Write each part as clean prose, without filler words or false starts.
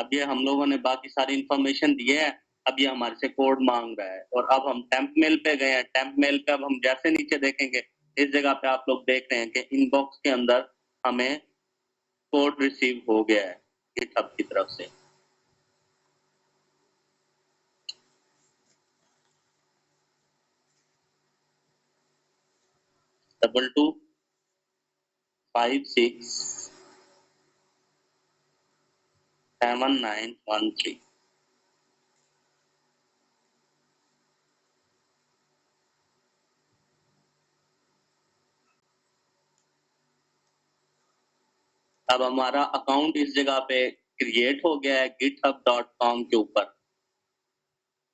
अब ये हम लोगों ने बाकी सारी इंफॉर्मेशन दी है, अब ये हमारे से कोड मांग रहा है और अब हम टेम्प मेल पे गए हैं। टेम्प मेल पे अब हम जैसे नीचे देखेंगे, इस जगह पे आप लोग देख रहे हैं कि इनबॉक्स के अंदर हमें कोड रिसीव हो गया है गिटहब की तरफ से। डबल 2 5 6 7 9 1 3। अब हमारा अकाउंट इस जगह पे क्रिएट हो गया है github.com के ऊपर।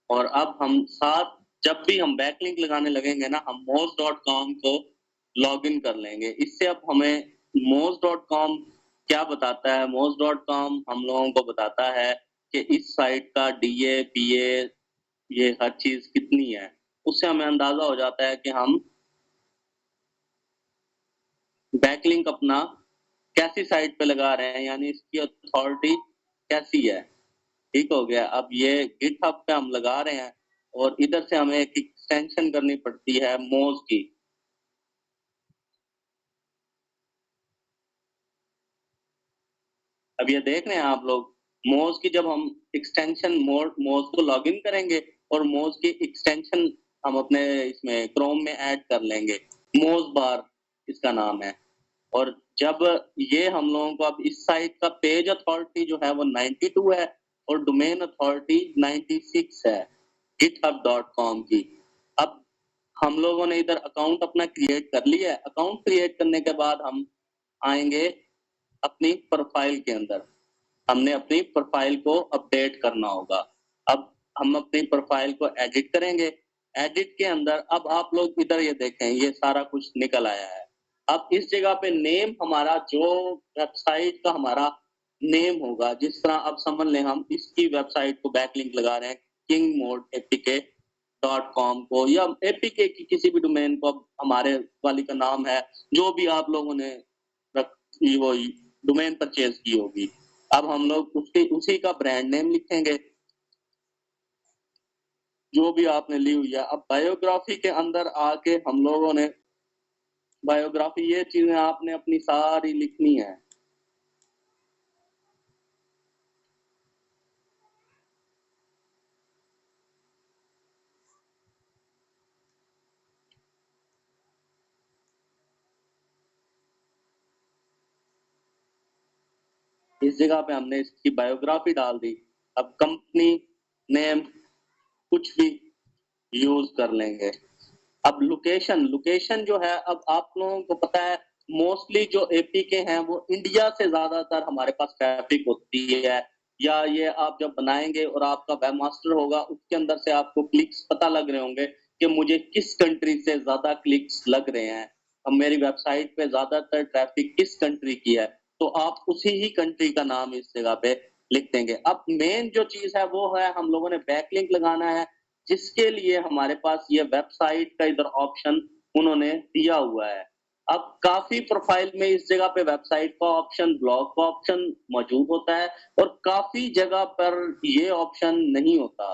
और अब हम साथ जब भी हम बैकलिंक लगाने लगेंगे ना, हम moz.com को लॉगिन कर लेंगे। इससे अब हमें moz.com क्या बताता है? moz.com हम लोगों को बताता है कि इस साइट का DA PA ये हर चीज कितनी है। उससे हमें अंदाजा हो जाता है कि हम बैकलिंक अपना कैसी साइट पे लगा रहे हैं, यानी इसकी अथॉरिटी कैसी है। ठीक हो गया। अब ये गिटहब पे हम लगा रहे हैं और इधर से हमें एक एक्सटेंशन करनी पड़ती है मोज की। अब ये देख रहे हैं आप लोग, मोज की जब हम एक्सटेंशन मोज को लॉगिन करेंगे और मोज की एक्सटेंशन हम अपने इसमें क्रोम में ऐड कर लेंगे। मोज बार इसका नाम है। और जब ये हम लोगों को अब इस साइट का पेज अथॉरिटी जो है वो 92 है और डोमेन अथॉरिटी 96 है github.com की। अब हम लोगों ने इधर अकाउंट अपना क्रिएट कर लिया है। अकाउंट क्रिएट करने के बाद हम आएंगे अपनी प्रोफाइल के अंदर। हमने अपनी प्रोफाइल को अपडेट करना होगा। अब हम अपनी प्रोफाइल को एडिट करेंगे। एडिट के अंदर अब आप लोग इधर ये देखें, ये सारा कुछ निकल आया है। अब इस जगह पे नेम हमारा जो वेबसाइट का हमारा नेम होगा, जिस तरह अब समझ लें हम इसकी वेबसाइट को बैकलिंक लगा रहे हैं kingmode.apk.com को, या एपीके की किसी भी डोमेन को हमारे वाली का नाम है जो भी आप लोगों ने वो डोमेन परचेज की होगी। अब हम लोग उसी का ब्रांड नेम लिखेंगे जो भी आपने ली हुई है। अब बायोग्राफी के अंदर आके हम लोगों ने बायोग्राफी ये चीजें आपने अपनी सारी लिखनी है। इस जगह पे हमने इसकी बायोग्राफी डाल दी। अब कंपनी नेम कुछ भी यूज कर लेंगे। अब लोकेशन जो है, अब आप लोगों को पता है मोस्टली जो एपीके हैं वो इंडिया से ज्यादातर हमारे पास ट्रैफिक होती है। या ये आप जब बनाएंगे और आपका वेब मास्टर होगा उसके अंदर से आपको क्लिक्स पता लग रहे होंगे कि मुझे किस कंट्री से ज्यादा क्लिक्स लग रहे हैं। अब मेरी वेबसाइट पे ज्यादातर ट्रैफिक किस कंट्री की है, तो आप उसी ही कंट्री का नाम इस जगह पे लिख देंगे। अब मेन जो चीज है वो है हम लोगों ने बैकलिंक लगाना है, जिसके लिए हमारे पास ये वेबसाइट का इधर ऑप्शन उन्होंने दिया हुआ है। अब काफी प्रोफाइल में इस जगह पे वेबसाइट का ऑप्शन, ब्लॉग का ऑप्शन मौजूद होता है और काफी जगह पर ये ऑप्शन नहीं होता।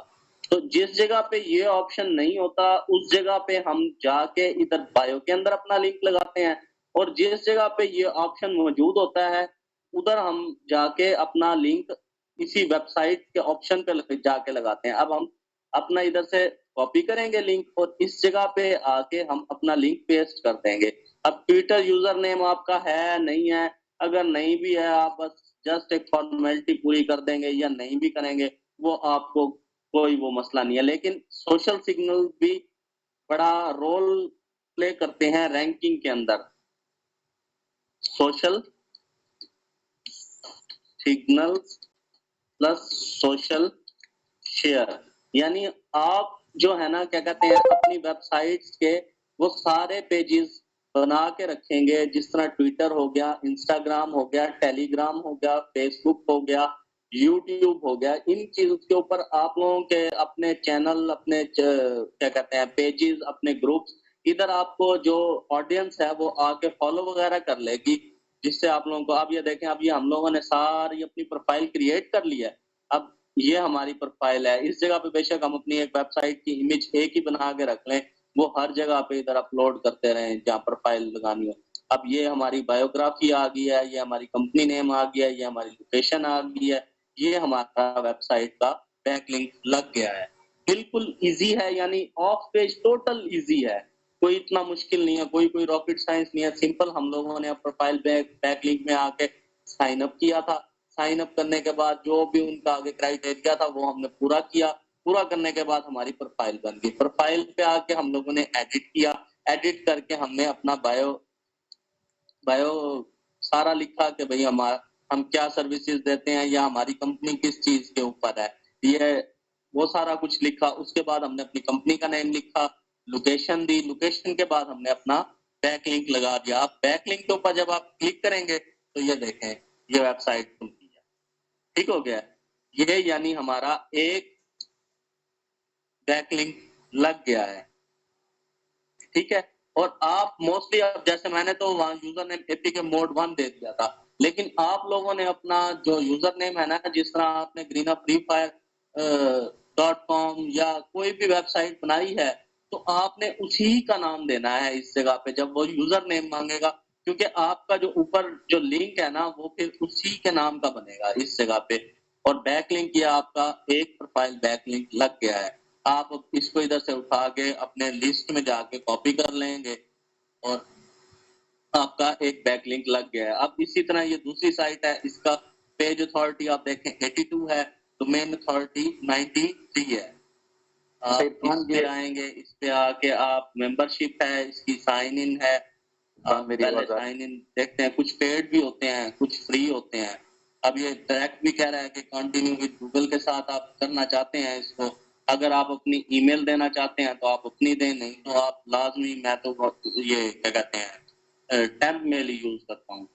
तो जिस जगह पे ये ऑप्शन नहीं होता उस जगह पे हम जाके इधर बायो के अंदर अपना लिंक लगाते हैं, और जिस जगह पे ये ऑप्शन मौजूद होता है उधर हम जाके अपना लिंक इसी वेबसाइट के ऑप्शन पे जाके लगाते हैं। अब हम अपना इधर से कॉपी करेंगे लिंक और इस जगह पे आके हम अपना लिंक पेस्ट कर देंगे। अब ट्विटर यूजर नेम आपका है नहीं है, अगर नहीं भी है आप बस जस्ट एक फॉर्मेलिटी पूरी कर देंगे या नहीं भी करेंगे वो आपको कोई वो मसला नहीं है। लेकिन सोशल सिग्नल भी बड़ा रोल प्ले करते हैं रैंकिंग के अंदर। Social signal plus social share, यानी आप जो है ना क्या कहते हैं अपनी वेबसाइट्स के वो सारे पेजेस बना के रखेंगे, जिस तरह ट्विटर हो गया, इंस्टाग्राम हो गया, टेलीग्राम हो गया, फेसबुक हो गया, यूट्यूब हो गया। इन चीजों के ऊपर आप लोगों के अपने चैनल, अपने क्या कहते हैं पेजेस, अपने ग्रुप्स, इधर आपको जो ऑडियंस है वो आके फॉलो वगैरह कर लेगी, जिससे आप लोगों को अब ये देखें अब ये हम लोगों ने सारी अपनी प्रोफाइल क्रिएट कर ली है। अब ये हमारी प्रोफाइल है। इस जगह पे बेशक हम अपनी एक वेबसाइट की इमेज एक ही बना के रख लें, वो हर जगह पे इधर अपलोड करते रहें जहाँ प्रोफाइल लगानी हो। अब ये हमारी बायोग्राफी आ गई है, ये हमारी कंपनी नेम आ गया है, ये हमारी लोकेशन आ गई है, ये हमारा वेबसाइट का बैकलिंक लग गया है। बिल्कुल ईज़ी है, यानी ऑफ पेज टोटल ईज़ी है। कोई इतना मुश्किल नहीं है, कोई रॉकेट साइंस नहीं है। सिंपल हम लोगों ने प्रोफाइल बैकलिंक में आके साइन अप किया था। साइन अप करने के बाद जो भी उनका आगे क्राइटेरिया था वो हमने पूरा किया। पूरा करने के बाद हमारी प्रोफाइल बन गई। प्रोफाइल पे आके हम लोगों ने एडिट किया। एडिट करके हमने अपना बायो सारा लिखा कि भई हम क्या सर्विसेज देते हैं या हमारी कंपनी किस चीज के ऊपर है, ये वो सारा कुछ लिखा। उसके बाद हमने अपनी कंपनी का नेम लिखा, लोकेशन दी। लोकेशन के बाद हमने अपना बैकलिंक लगा दिया। अब बैकलिंक के ऊपर जब आप क्लिक करेंगे तो ये देखें, ये वेबसाइट खुलती है। ठीक हो गया? ये यानी हमारा एक बैकलिंक लग गया है। ठीक है? और आप मोस्टली, अब जैसे मैंने तो वहाँ यूजर नेम एपीके मोड 1 दे दिया था, लेकिन आप लोगों ने अपना जो यूजर नेम है ना, जिस तरह आपने ग्रीनअप फ्री फायर .com या कोई भी वेबसाइट बनाई है, तो आपने उसी का नाम देना है इस जगह पे जब वो यूजर नेम मांगेगा, क्योंकि आपका जो ऊपर जो लिंक है ना, वो फिर उसी के नाम का बनेगा इस जगह पे। और बैकलिंक ये आपका एक प्रोफाइल बैकलिंक लग गया है। आप इसको इधर से उठा के अपने लिस्ट में जाके कॉपी कर लेंगे और आपका एक बैकलिंक लग गया है। अब इसी तरह ये दूसरी साइट है, इसका पेज अथॉरिटी आप देखें 82 है, डोमेन अथॉरिटी 93 है। आप इस पे आएंगे, इस पे आके आप मेंबरशिप है, इसकी साइन इन है। आप पहले साइन इन देखते हैं, कुछ पेड भी होते हैं, कुछ फ्री होते हैं। अब ये डायरेक्ट भी कह रहा है कि कंटिन्यू विद गूगल के साथ आप करना चाहते हैं इसको। अगर आप अपनी ईमेल देना चाहते हैं तो आप अपनी दें, नहीं तो आप लाजमी, मैं तो ये क्या कहते हैं टेम्प मेल यूज करता हूँ।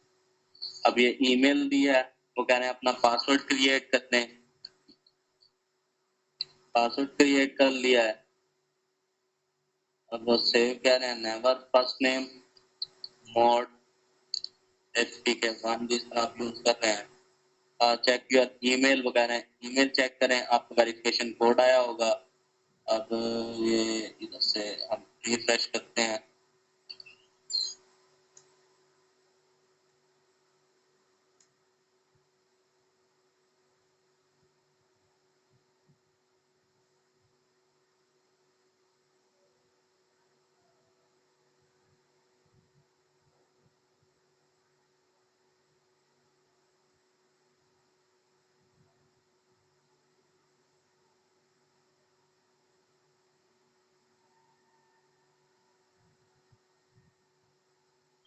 अब ये ईमेल दी है, वो कह रहे हैं अपना पासवर्ड क्रिएट कर दें। पासवर्ड क्रिएट कर लिया है। अब वो सेव कह रहे हैं, नेवर फर्स्ट नेम मोड एचपीके 1 जिस तरह आप यूज कर रहे हैं। चेक योर ईमेल वगैरह, ईमेल चेक करें, आपका वेरिफिकेशन कोड आया होगा। अब ये इधर से हम रिफ्रेश करते हैं।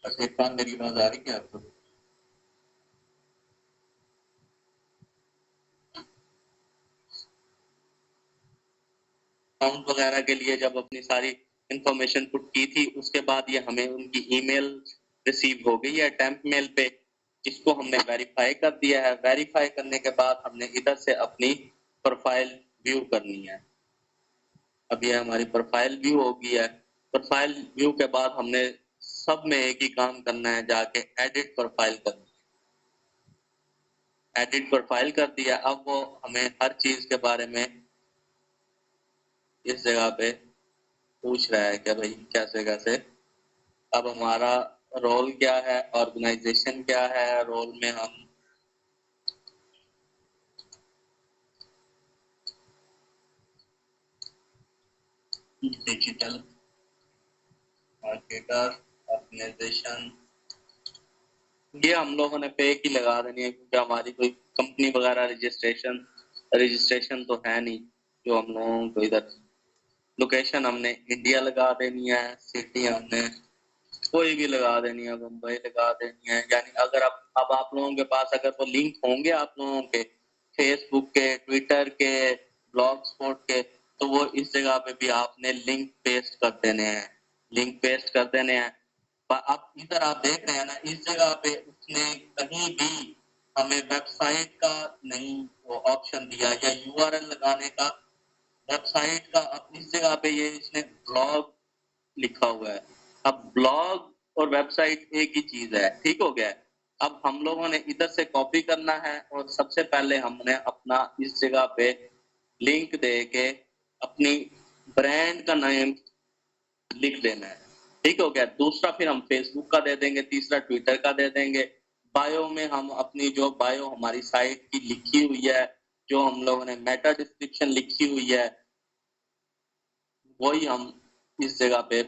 अच्छा, इरफान मेरी आवाज आ रही है आपको? अकाउंट वगैरह के लिए जब अपनी सारी इंफॉर्मेशन पुट की थी, उसके बाद ये हमें उनकी ईमेल रिसीव हो गई है टेम्प मेल पे, जिसको हमने वेरीफाई कर दिया है। वेरीफाई करने के बाद हमने इधर से अपनी प्रोफाइल व्यू करनी है। अब ये हमारी प्रोफाइल व्यू हो गई है। प्रोफाइल व्यू के बाद हमने सब में एक ही काम करना है, जाके एडिट प्रोफाइल करनी है। एडिट प्रोफाइल कर दिया। अब वो हमें हर चीज के बारे में इस जगह पे पूछ रहा है कि भाई कैसे कैसे। अब हमारा रोल क्या है, ऑर्गेनाइजेशन क्या है, रोल में हम डिजिटल मार्केटर ऑर्गेनाइजेशन, ये हम लोगों ने पे की लगा देनी है, क्योंकि हमारी कोई कंपनी वगैरह रजिस्ट्रेशन तो है नहीं जो हम लोगों को इधर। लोकेशन हमने इंडिया लगा देनी है, सिटी हमने कोई भी लगा देनी है, मुंबई लगा देनी है। यानी अगर अब आप लोगों के पास अगर वो लिंक होंगे आप लोगों के फेसबुक के, ट्विटर के, ब्लॉग स्पॉट के, तो वो इस जगह पे भी आपने लिंक पेस्ट कर देने हैं। लिंक पेस्ट कर देने हैं। अब इधर आप देख रहे हैं ना, इस जगह पे उसने कहीं भी हमें वेबसाइट का नहीं वो ऑप्शन दिया या यूआरएल लगाने का वेबसाइट का। अब इस जगह पे ये इसने ब्लॉग लिखा हुआ है। अब ब्लॉग और वेबसाइट एक ही चीज है। ठीक हो गया है? अब हम लोगों ने इधर से कॉपी करना है और सबसे पहले हमने अपना इस जगह पे लिंक दे के अपनी ब्रांड का नेम लिख देना है। ठीक हो गया। दूसरा फिर हम फेसबुक का दे देंगे, तीसरा ट्विटर का दे देंगे। बायो में हम अपनी जो बायो हमारी साइट की लिखी हुई है, जो हम लोगों ने मेटा डिस्क्रिप्शन लिखी हुई है, वही हम इस जगह पे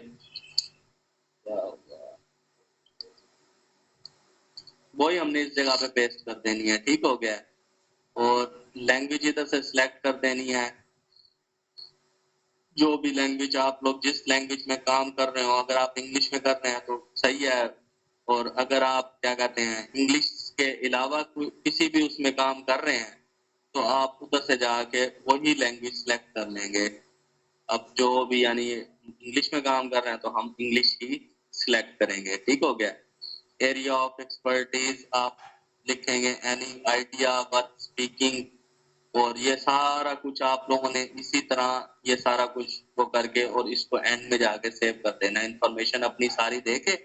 वही हमने इस जगह पे पेस्ट कर देनी है। ठीक हो गया। और लैंग्वेज इधर से सिलेक्ट कर देनी है, जो भी लैंग्वेज आप लोग जिस लैंग्वेज में काम कर रहे हो। अगर आप इंग्लिश में कर रहे हैं तो सही है, और अगर आप क्या कहते हैं इंग्लिश के अलावा किसी भी उसमें काम कर रहे हैं तो आप उधर से जाके वही लैंग्वेज सिलेक्ट कर लेंगे। अब जो भी यानी इंग्लिश में काम कर रहे हैं तो हम इंग्लिश ही सिलेक्ट करेंगे। ठीक हो गया। एरिया ऑफ एक्सपर्टीज आप लिखेंगे एनी आइडिया वर्थ स्पीकिंग, और ये सारा कुछ आप लोगों ने इसी तरह ये सारा कुछ वो करके और इसको एंड में जाके सेव कर देना है। इंफॉर्मेशन अपनी सारी देके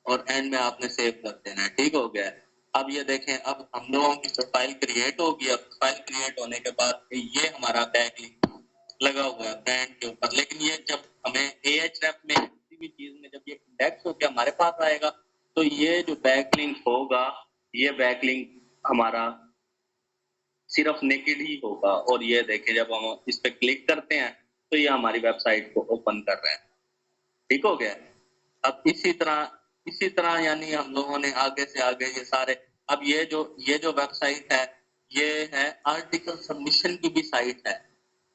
और एंड में आपने सेव कर देना है। ठीक हो गया। अब ये देखें, अब हम लोगों की प्रोफाइल क्रिएट होगी। अब प्रोफाइल क्रिएट होने के बाद ये हमारा बैकलिंक लगा हुआ है ब्रांड के ऊपर, लेकिन ये जब हमें Ahref में किसी भी चीज में जब ये इंडेक्स होकर हमारे पास आएगा तो ये जो बैकलिंक होगा, ये बैकलिंक हमारा सिर्फ नेकेड ही होगा। और ये देखें, जब हम इस पे क्लिक करते हैं तो ये हमारी वेबसाइट को ओपन कर रहे हैं। ठीक हो गया। अब इसी तरह यानी हम लोगों ने आगे से आगे ये सारे, अब ये जो वेबसाइट है, ये है आर्टिकल सबमिशन की भी साइट है।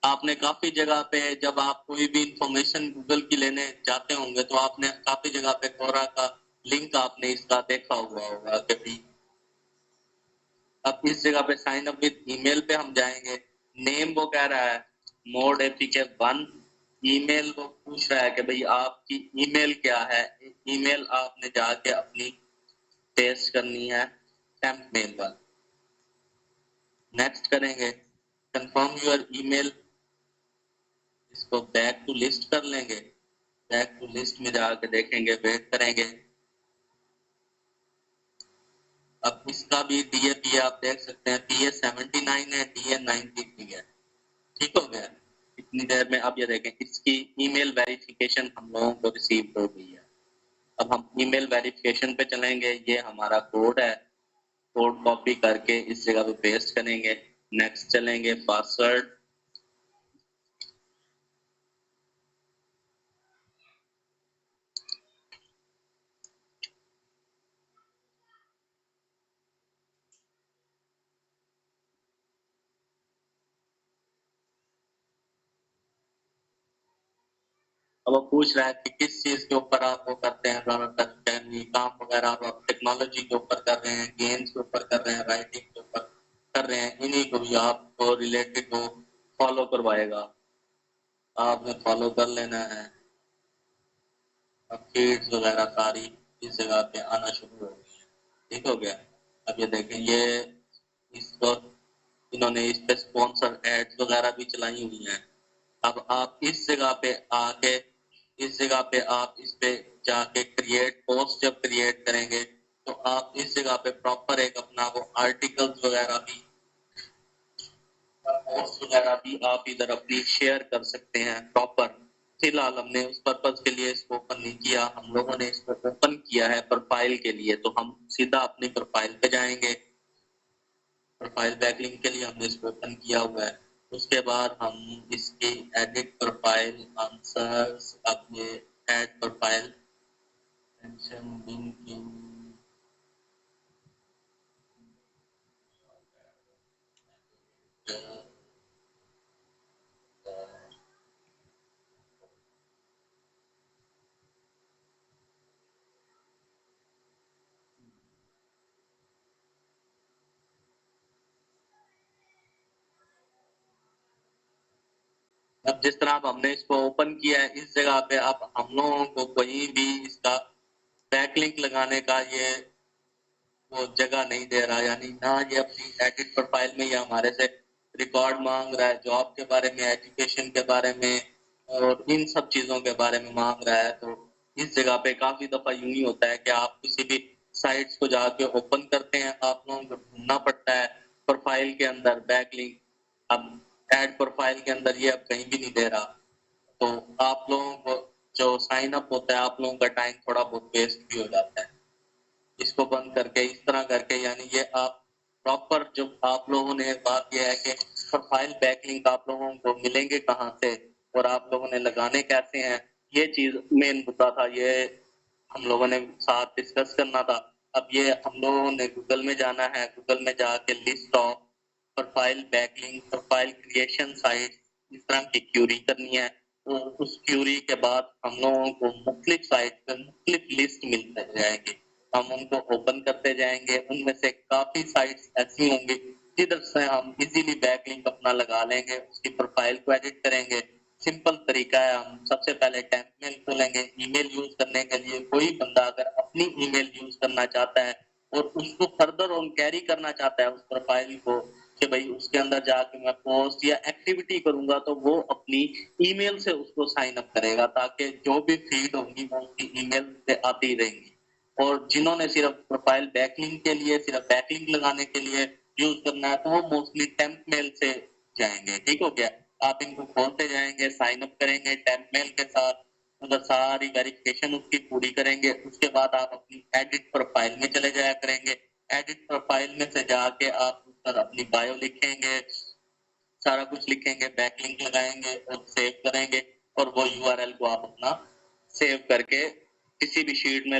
आपने काफी जगह पे जब आप कोई भी इंफॉर्मेशन गूगल की लेने जाते होंगे तो आपने काफी जगह पे कोरा का लिंक आपने इसका देखा हुआ होगा कभी। अब इस जगह पे साइन अप विद ईमेल पे हम जाएंगे। नेम वो कह रहा है मोड एपीके 1। ईमेल वो पूछ रहा है कि भाई आपकी ईमेल क्या है। ईमेल आपने जाके अपनी पेस्ट करनी है, टेम्प मेल पर। नेक्स्ट करेंगे, कंफर्म योर ईमेल। इसको बैक टू लिस्ट कर लेंगे। बैक टू लिस्ट में जाके देखेंगे, वेट करेंगे। अब इसका भी DAP आप देख सकते हैं, PA 79 है, DA 93 है। ठीक हो गया। इतनी देर में अब ये देखें, इसकी ईमेल वेरिफिकेशन हम लोगों को रिसीव हो गई है। अब हम ईमेल वेरिफिकेशन पे चलेंगे। ये हमारा कोड है, कोड कॉपी करके इस जगह पे पेस्ट करेंगे। नेक्स्ट चलेंगे, पासवर्ड। अब वो पूछ रहा है कि किस चीज के ऊपर आप वो करते हैं, काम वगैरह आप टेक्नोलॉजी के ऊपर कर रहे हैं, गेम्स के ऊपर कर रहे हैं, राइटिंग के ऊपर कर रहे हैं। इन्हीं को भी आपको रिलेटेड वो फॉलो करवाएगा, आपने फॉलो कर लेना है। अब फीड्स वगैरह सारी इस जगह पे आना शुरू हो गई है। ठीक हो गया। अब ये देखें, ये इसको इन्होंने इस पे स्पॉन्सर एड्स वगैरह भी चलाई हुई हैं। अब आप इस जगह पे आके आप इस पे जाके क्रिएट पोस्ट जब क्रिएट करेंगे तो आप इस जगह पे प्रॉपर एक अपना वो आर्टिकल्स वगैरह भी पोस्ट वगैरह भी आप इधर अपनी शेयर कर सकते हैं प्रॉपर। फिलहाल हमने उस पर्पज के लिए इसको ओपन नहीं किया, हम लोगों ने इसको ओपन किया है प्रोफाइल के लिए। तो हम सीधा अपनी प्रोफाइल पे जाएंगे। प्रोफाइल बैकलिंक के लिए हमने इसको ओपन किया हुआ है। उसके बाद हम इसकी एडिट प्रोफाइल आंसर्स, अपने एड प्रोफाइल मेंशन लिंकिंग, अब जिस तरह अब हमने इसको ओपन किया है, इस जगह पे अब हम लोगों को कोई भी इसका बैकलिंक लगाने का ये वो जगह नहीं दे रहा, यानी ना ये अपनी एडिट प्रोफाइल में ये हमारे से रिकॉर्ड मांग रहा है, जॉब के बारे में, एजुकेशन के बारे में और इन सब चीजों के बारे में मांग रहा है। तो इस जगह पे काफी दफा यूं ही होता है कि आप किसी भी साइट्स को जाके ओपन करते हैं, आप लोगों को ढूँढना पड़ता है प्रोफाइल के अंदर बैकलिंक। अब ऐड प्रोफाइल के अंदर ये अब कहीं भी नहीं दे रहा, तो आप लोगों को जो साइन अप होता है, आप लोगों का टाइम थोड़ा बहुत वेस्ट भी हो जाता है। इसको बंद करके इस तरह करके, यानी ये आप प्रॉपर, जो आप लोगों ने बात ये है कि प्रोफाइल बैकलिंक आप लोगों को मिलेंगे कहाँ से और आप लोगों ने लगाने कैसे हैं, ये चीज मेन मुद्दा था, ये हम लोगों ने साथ डिस्कस करना था। अब ये हम लोगों ने गूगल में जाना है, गूगल में जाके list of profile backlink, profile creation site, इस तरह की क्यूरी करनी है। तो उस क्यूरी के बाद हम लोगों को मुख्तलिफ साइट पे मुख्तलिफ लिस्ट मिलते जाएंगे, हम उनको ओपन करते जाएंगे। उनमें से काफी साइट्स ऐसी होंगी जिधर से हम इजीली बैकलिंक अपना लगा लेंगे, उसकी प्रोफाइल को एडिट करेंगे। सिंपल तरीका है, हम सबसे पहले टेम्पमेल खोलेंगे। ईमेल यूज करने के लिए कोई बंदा अगर अपनी ईमेल यूज करना चाहता है और उसको फर्दर ऑन कैरी करना चाहता है उस प्रोफाइल को, कि भाई उसके अंदर जाके मैं पोस्ट या एक्टिविटी करूंगा, तो वो अपनी ईमेल से उसको साइन अप करेगा, ताकि जो भी फीड होगी वो उसकी ईमेल से आती रहेंगी। और जिन्होंने सिर्फ प्रोफाइल बैकलिंक के लिए, सिर्फ बैकलिंक लगाने के लिए यूज करना है, तो वो मोस्टली टेम्प मेल से जाएंगे। ठीक हो गया, आप इनको खोलते जाएंगे, साइन अप करेंगे टेम्प मेल के साथ, उधर सारी वेरिफिकेशन उसकी पूरी करेंगे। उसके बाद आप अपनी एडिट प्रोफाइल में चले जाया करेंगे। एडिट प्रोफाइल में से जाके आप उधर अपनी बायो लिखेंगे, सारा कुछ लिखेंगे, बैकलिंक लगाएंगे और सेव करेंगे, और वो यूआरएल को आप अपना सेव करके किसी भी शीट में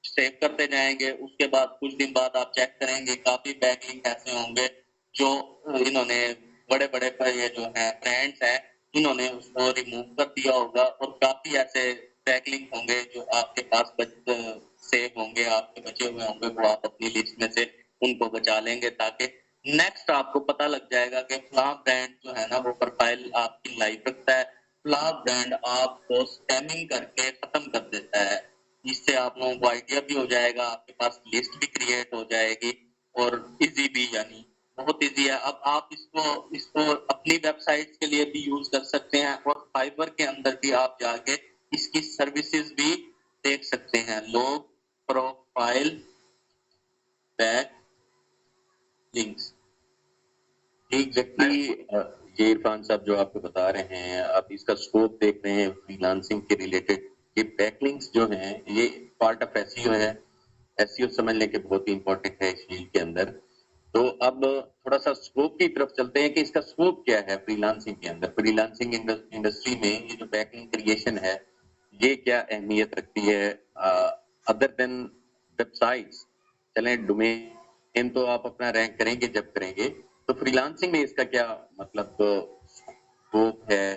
सेव करते जाएंगे। उसके बाद कुछ दिन बाद आप चेक करेंगे, काफी बैकलिंक ऐसे होंगे जो इन्होंने बड़े बड़े ये जो है ब्रांड्स हैं, इन्होंने उसको रिमूव कर दिया होगा, और काफी ऐसे बैकलिंक होंगे जो आपके पास सेव होंगे, आपके बचे हुए होंगे, वो आप अपनी लिस्ट में से उनको बचा लेंगे, ताकि नेक्स्ट आपको पता लग जाएगा कि फ्ला ब्रांड जो है ना वो प्रोफाइल आपकी लाइव रखता है, फ्ला ब्रांड आपको स्पैमिंग करके खत्म कर देता है। इससे आप लोगों को आइडिया भी हो जाएगा, आपके पास लिस्ट भी क्रिएट हो जाएगी, और इजी भी, यानी बहुत इजी है। अब आप इसको अपनी वेबसाइट के लिए भी यूज कर सकते हैं, और फाइबर के अंदर भी आप जाके इसकी सर्विसेज भी देख सकते हैं। लोग प्रोफाइल बैक लिंक्स एग्जैक्टली ये इरफान साहब जो आपको बता रहे हैं, आप इसका स्कोप देख रहे हैं फ्रीलांसिंग के रिलेटेड। ये बैकलिंक्स जो हैं ये पार्ट ऑफ एसईओ है। एसईओ समझने के बहुत ही इंपॉर्टेंट है इस फील्ड के अंदर। तो अब थोड़ा सा स्कोप की तरफ चलते हैं कि इसका स्कोप क्या है फ्रीलांसिंग के अंदर। फ्रीलांसिंग इंडस्ट्री में ये जो बैकलिंक क्रिएशन है ये क्या अहमियत रखती है अदर देन वेबसाइट्स। चलें, डोमेन तो आप अपना रैंक करेंगे जब करेंगे, तो फ्रीलांसिंग में इसका क्या मतलब स्कोप है।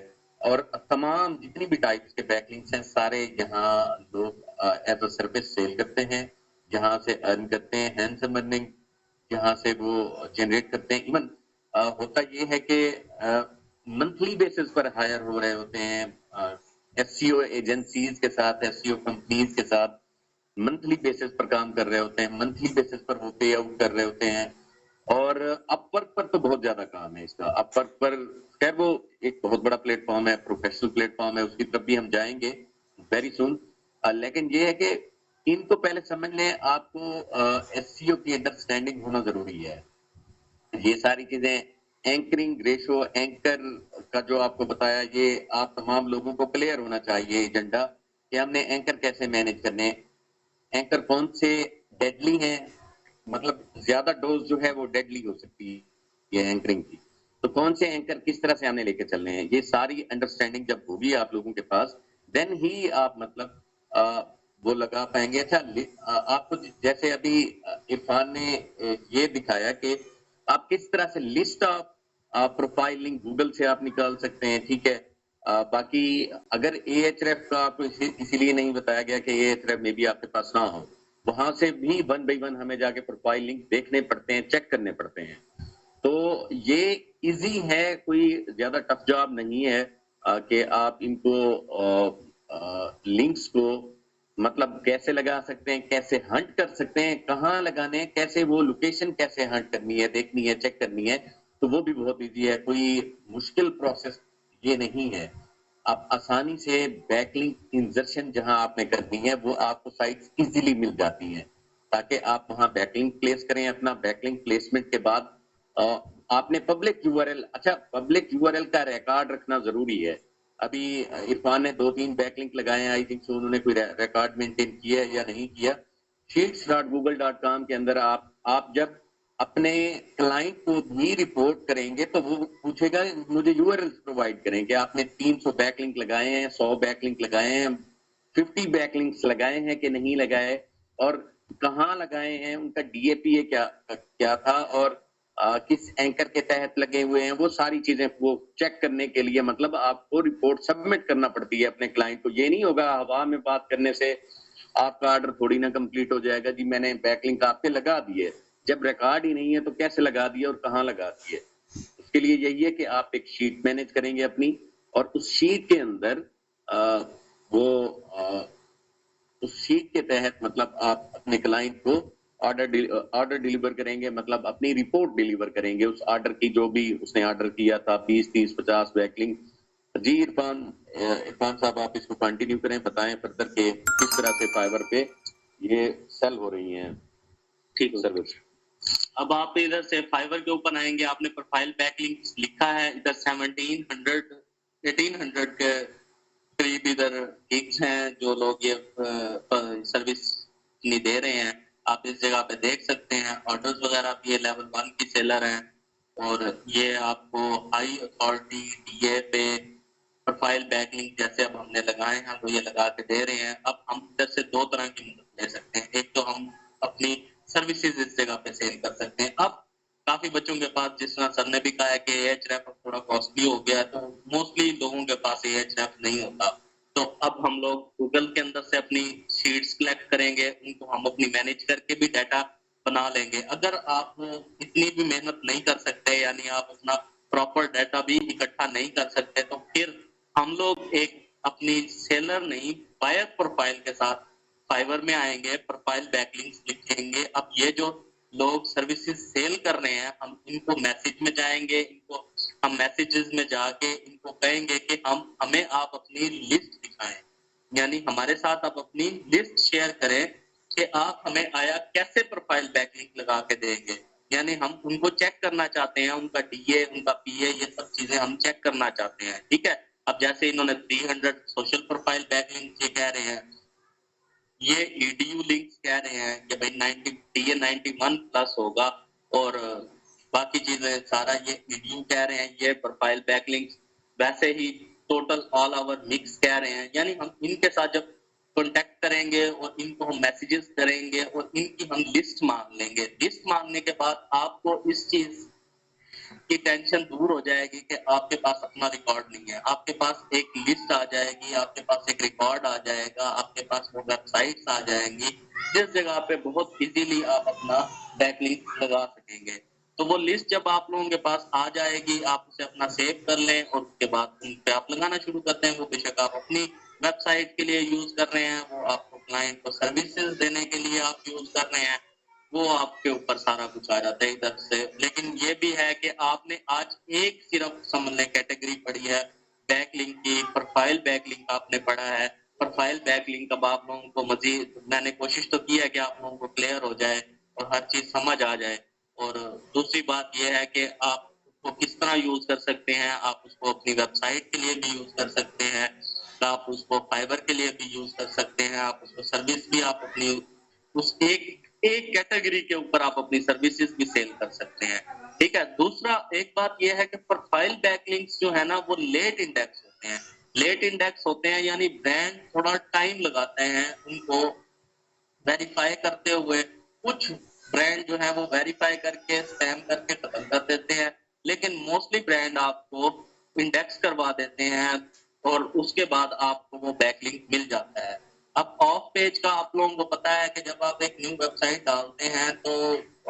और तमाम जितनी भी टाइप्स के बैकलिंक्स हैं सारे यहाँ लोग एज अ सर्विस सेल करते हैं, जहाँ से अर्न करते हैं, हैंडसम अर्निंग जहाँ से वो जनरेट करते हैं। इवन होता ये है कि मंथली बेसिस पर हायर हो रहे होते हैं एसईओ एजेंसीज के साथ, एसईओ कंपनीज के साथ मंथली बेसिस पर काम कर रहे होते हैं, मंथली बेसिस पर वो पे आउट कर रहे होते हैं। और अपवर्क पर तो बहुत ज्यादा काम है इसका। अपवर्क पर खैर वो एक बहुत बड़ा प्लेटफॉर्म है, प्रोफेशनल प्लेटफॉर्म है, उसकी तरफ भी हम जाएंगे वेरी सुन। लेकिन ये है कि इनको पहले समझ लें, आपको एसईओ की अंडरस्टैंडिंग होना जरूरी है। ये सारी चीजें एंकरिंग रेशो, एंकर का जो आपको बताया, ये आप तमाम लोगों को क्लियर होना चाहिए एजेंडा कि हमने एंकर कैसे मैनेज करने, एंकर कौन से डेडली हैं, मतलब ज्यादा डोज जो है वो डेडली हो सकती है एंकरिंग की, तो कौन से एंकर किस तरह से हमने लेके चलने हैं, ये सारी अंडरस्टैंडिंग जब होगी आप लोगों के पास, देन ही आप मतलब वो लगा पाएंगे। अच्छा, आपको जैसे अभी इरफान ने ये दिखाया कि आप किस तरह से लिस्ट ऑफ प्रोफाइलिंग गूगल से आप निकाल सकते हैं, ठीक है। बाकी अगर एएचआरएफ का आपको इसीलिए नहीं बताया गया कि एएचआरएफ में भी आपके पास ना हो, वहां से भी वन बाई वन हमें जाके प्रोफाइल लिंक देखने पड़ते हैं, चेक करने पड़ते हैं। तो ये इजी है, कोई ज्यादा टफ जॉब नहीं है कि आप इनको लिंक्स को मतलब कैसे लगा सकते हैं, कैसे हंट कर सकते हैं, कहाँ लगाने हैं, कैसे वो लोकेशन कैसे हंट करनी है, देखनी है, चेक करनी है, तो वो भी बहुत इजी है। कोई मुश्किल प्रोसेस ये नहीं है। आप आसानी से बैकलिंक इंजर्शन जहां आपने करनी है वो आपको साइट्स इजीली मिल जाती हैं। ताकि आप वहां बैकलिंक प्लेस करें। अपना बैकलिंक प्लेसमेंट के बाद आपने पब्लिक यूआरएल, अच्छा पब्लिक यूआरएल का रिकॉर्ड रखना जरूरी है। अभी इरफान ने 2-3 बैकलिंक लगाए हैं, आई थिंक सो उन्होंने कोई रिकॉर्ड मेंटेन किया है या नहीं किया। sheets.google.com के अंदर आप जब अपने क्लाइंट को भी रिपोर्ट करेंगे तो वो पूछेगा मुझे यूआरएल प्रोवाइड करें कि आपने 300 बैकलिंक लगाए हैं, 100 बैकलिंक लगाए हैं, 50 बैकलिंक्स लगाए हैं कि नहीं लगाए, और कहाँ लगाए हैं, उनका डीएपीए क्या क्या था, और किस एंकर के तहत लगे हुए हैं, वो सारी चीजें वो चेक करने के लिए मतलब आपको रिपोर्ट सबमिट करना पड़ती है अपने क्लाइंट को। ये नहीं होगा हवा में बात करने से आपका ऑर्डर थोड़ी ना कंप्लीट हो जाएगा जी, मैंने बैकलिंक आप पे लगा दिए, जब रिकॉर्ड ही नहीं है तो कैसे लगा दिए और कहाँ लगा दिए। उसके लिए यही है कि आप एक शीट मैनेज करेंगे अपनी, और उस शीट के अंदर उस शीट के तहत मतलब आप अपने क्लाइंट को ऑर्डर डिलीवर करेंगे, मतलब अपनी रिपोर्ट डिलीवर करेंगे उस ऑर्डर की, जो भी उसने ऑर्डर किया था 20, 30, 50 बैकलिंक। जी इरफान साहब आप इसको कंटिन्यू करें, बताएं फर्दर के किस तरह से फाइवर पे ये सेल हो रही हैं। ठीक है सर्विस। अब आप इधर से फाइवर के ऊपर आएंगे, आपने प्रोफाइल बैकलिंक लिखा है, इधर 1700 1800 के करीब इधर गिग्स हैं जो लोग ये सर्विस नहीं दे रहे हैं। आप इस जगह पे देख सकते हैं ऑर्डर्स वगैरह भी ये लेवल 1 की सेलर हैं, और ये आपको हाई अथॉरिटी डीए पे प्रोफाइल बैकलिंक जैसे अब हमने लगाए हैं वो ये लगा के दे रहे हैं। अब हम इधर से दो तरह की मदद ले सकते हैं, एक तो हम अपनी सर्विसेज इस जगह पे सेल कर सकते हैं। अब काफी बच्चों के पास, जिस तरह सर ने भी कहा है कि एएचरेफ थोड़ा कॉस्टली हो गया है, तो मोस्टली लोगों के पास एएचरेफ नहीं होता, तो अब हम लोग गूगल के अंदर से अपनी शीट्स कलेक्ट करेंगे, उनको हम अपनी मैनेज करके भी डाटा बना लेंगे। अगर आप इतनी भी मेहनत नहीं कर सकते, यानी आप अपना प्रॉपर डाटा भी इकट्ठा नहीं कर सकते, तो फिर हम लोग एक अपनी सेलर नहीं बायर प्रोफाइल के साथ फाइवर में आएंगे, प्रोफाइल बैकलिंक्स लिखेंगे। अब ये जो लोग सर्विसेज सेल कर रहे हैं, हम इनको मैसेज में जाएंगे, इनको हम मैसेजेस में जाके इनको कहेंगे कि हमें आप अपनी लिस्ट दिखाएं, यानी हमारे साथ आप अपनी लिस्ट शेयर करें कि आप हमें आया कैसे प्रोफाइल बैकलिंक लगा के देंगे। यानी हम उनको चेक करना चाहते हैं, उनका डीए, उनका पीए, ये सब चीजें हम चेक करना चाहते हैं। ठीक है, अब जैसे इन्होंने 300 सोशल प्रोफाइल बैकलिंक ये कह रहे हैं, ये ईडीयू लिंक्स कह रहे हैं कि भाई 90 टीए 91 प्लस होगा, और बाकी चीजें सारा ये ईडीयू कह रहे हैं, ये प्रोफाइल बैकलिंक्स वैसे ही टोटल ऑल ओवर मिक्स कह रहे हैं। यानी हम इनके साथ जब कांटेक्ट करेंगे और इनको हम मैसेजेस करेंगे और इनकी हम लिस्ट मांग लेंगे, लिस्ट मांगने के बाद आपको इस चीज की टेंशन दूर हो जाएगी कि आपके पास अपना रिकॉर्ड नहीं है, आपके पास एक लिस्ट आ जाएगी, आपके पास एक रिकॉर्ड आ जाएगा, आपके पास वो वेबसाइट्स आ जाएंगी जिस जगह पे बहुत इजीली आप अपना बैकलिंक लगा सकेंगे। तो वो लिस्ट जब आप लोगों के पास आ जाएगी, आप उसे अपना सेव कर लें और उसके बाद उन पे आप लगाना शुरू करते हैं। वो बेशक आप अपनी वेबसाइट के लिए यूज कर रहे हैं, वो आपको क्लाइंट को सर्विसेज देने के लिए आप यूज कर रहे हैं, वो आपके ऊपर सारा कुछ आ जाता है इधर से। लेकिन ये भी है कि आपने आज एक सिर्फ समझ लें कैटेगरी पढ़ी है बैकलिंक की, प्रोफाइल बैकलिंक आपने पढ़ा है। प्रोफाइल बैकलिंक अब आप लोगों को मजीद मैंने कोशिश तो की है कि आप लोगों को क्लियर हो जाए और हर चीज समझ आ जाए। और दूसरी बात यह है कि आप उसको किस तरह यूज कर सकते हैं, आप उसको अपनी वेबसाइट के लिए भी यूज कर सकते हैं, आप उसको फाइबर के लिए भी यूज कर सकते हैं, आप उसको सर्विस भी आप अपनी उस एक कैटेगरी के ऊपर आप अपनी सर्विसेज भी सेल कर सकते हैं। ठीक है, दूसरा एक बात यह है कि प्रोफाइल बैकलिंक्स जो है ना वो लेट इंडेक्स होते हैं। लेट इंडेक्स होते हैं यानी ब्रांड थोड़ा टाइम लगाते हैं उनको वेरीफाई करते हुए। कुछ ब्रांड जो है वो वेरीफाई करके स्पैम करके खत्म कर देते हैं, लेकिन मोस्टली ब्रांड आपको इंडेक्स करवा देते हैं और उसके बाद आपको वो बैकलिंक मिल जाता है। अब ऑफ पेज का आप लोगों को पता है कि जब आप एक न्यू वेबसाइट डालते हैं तो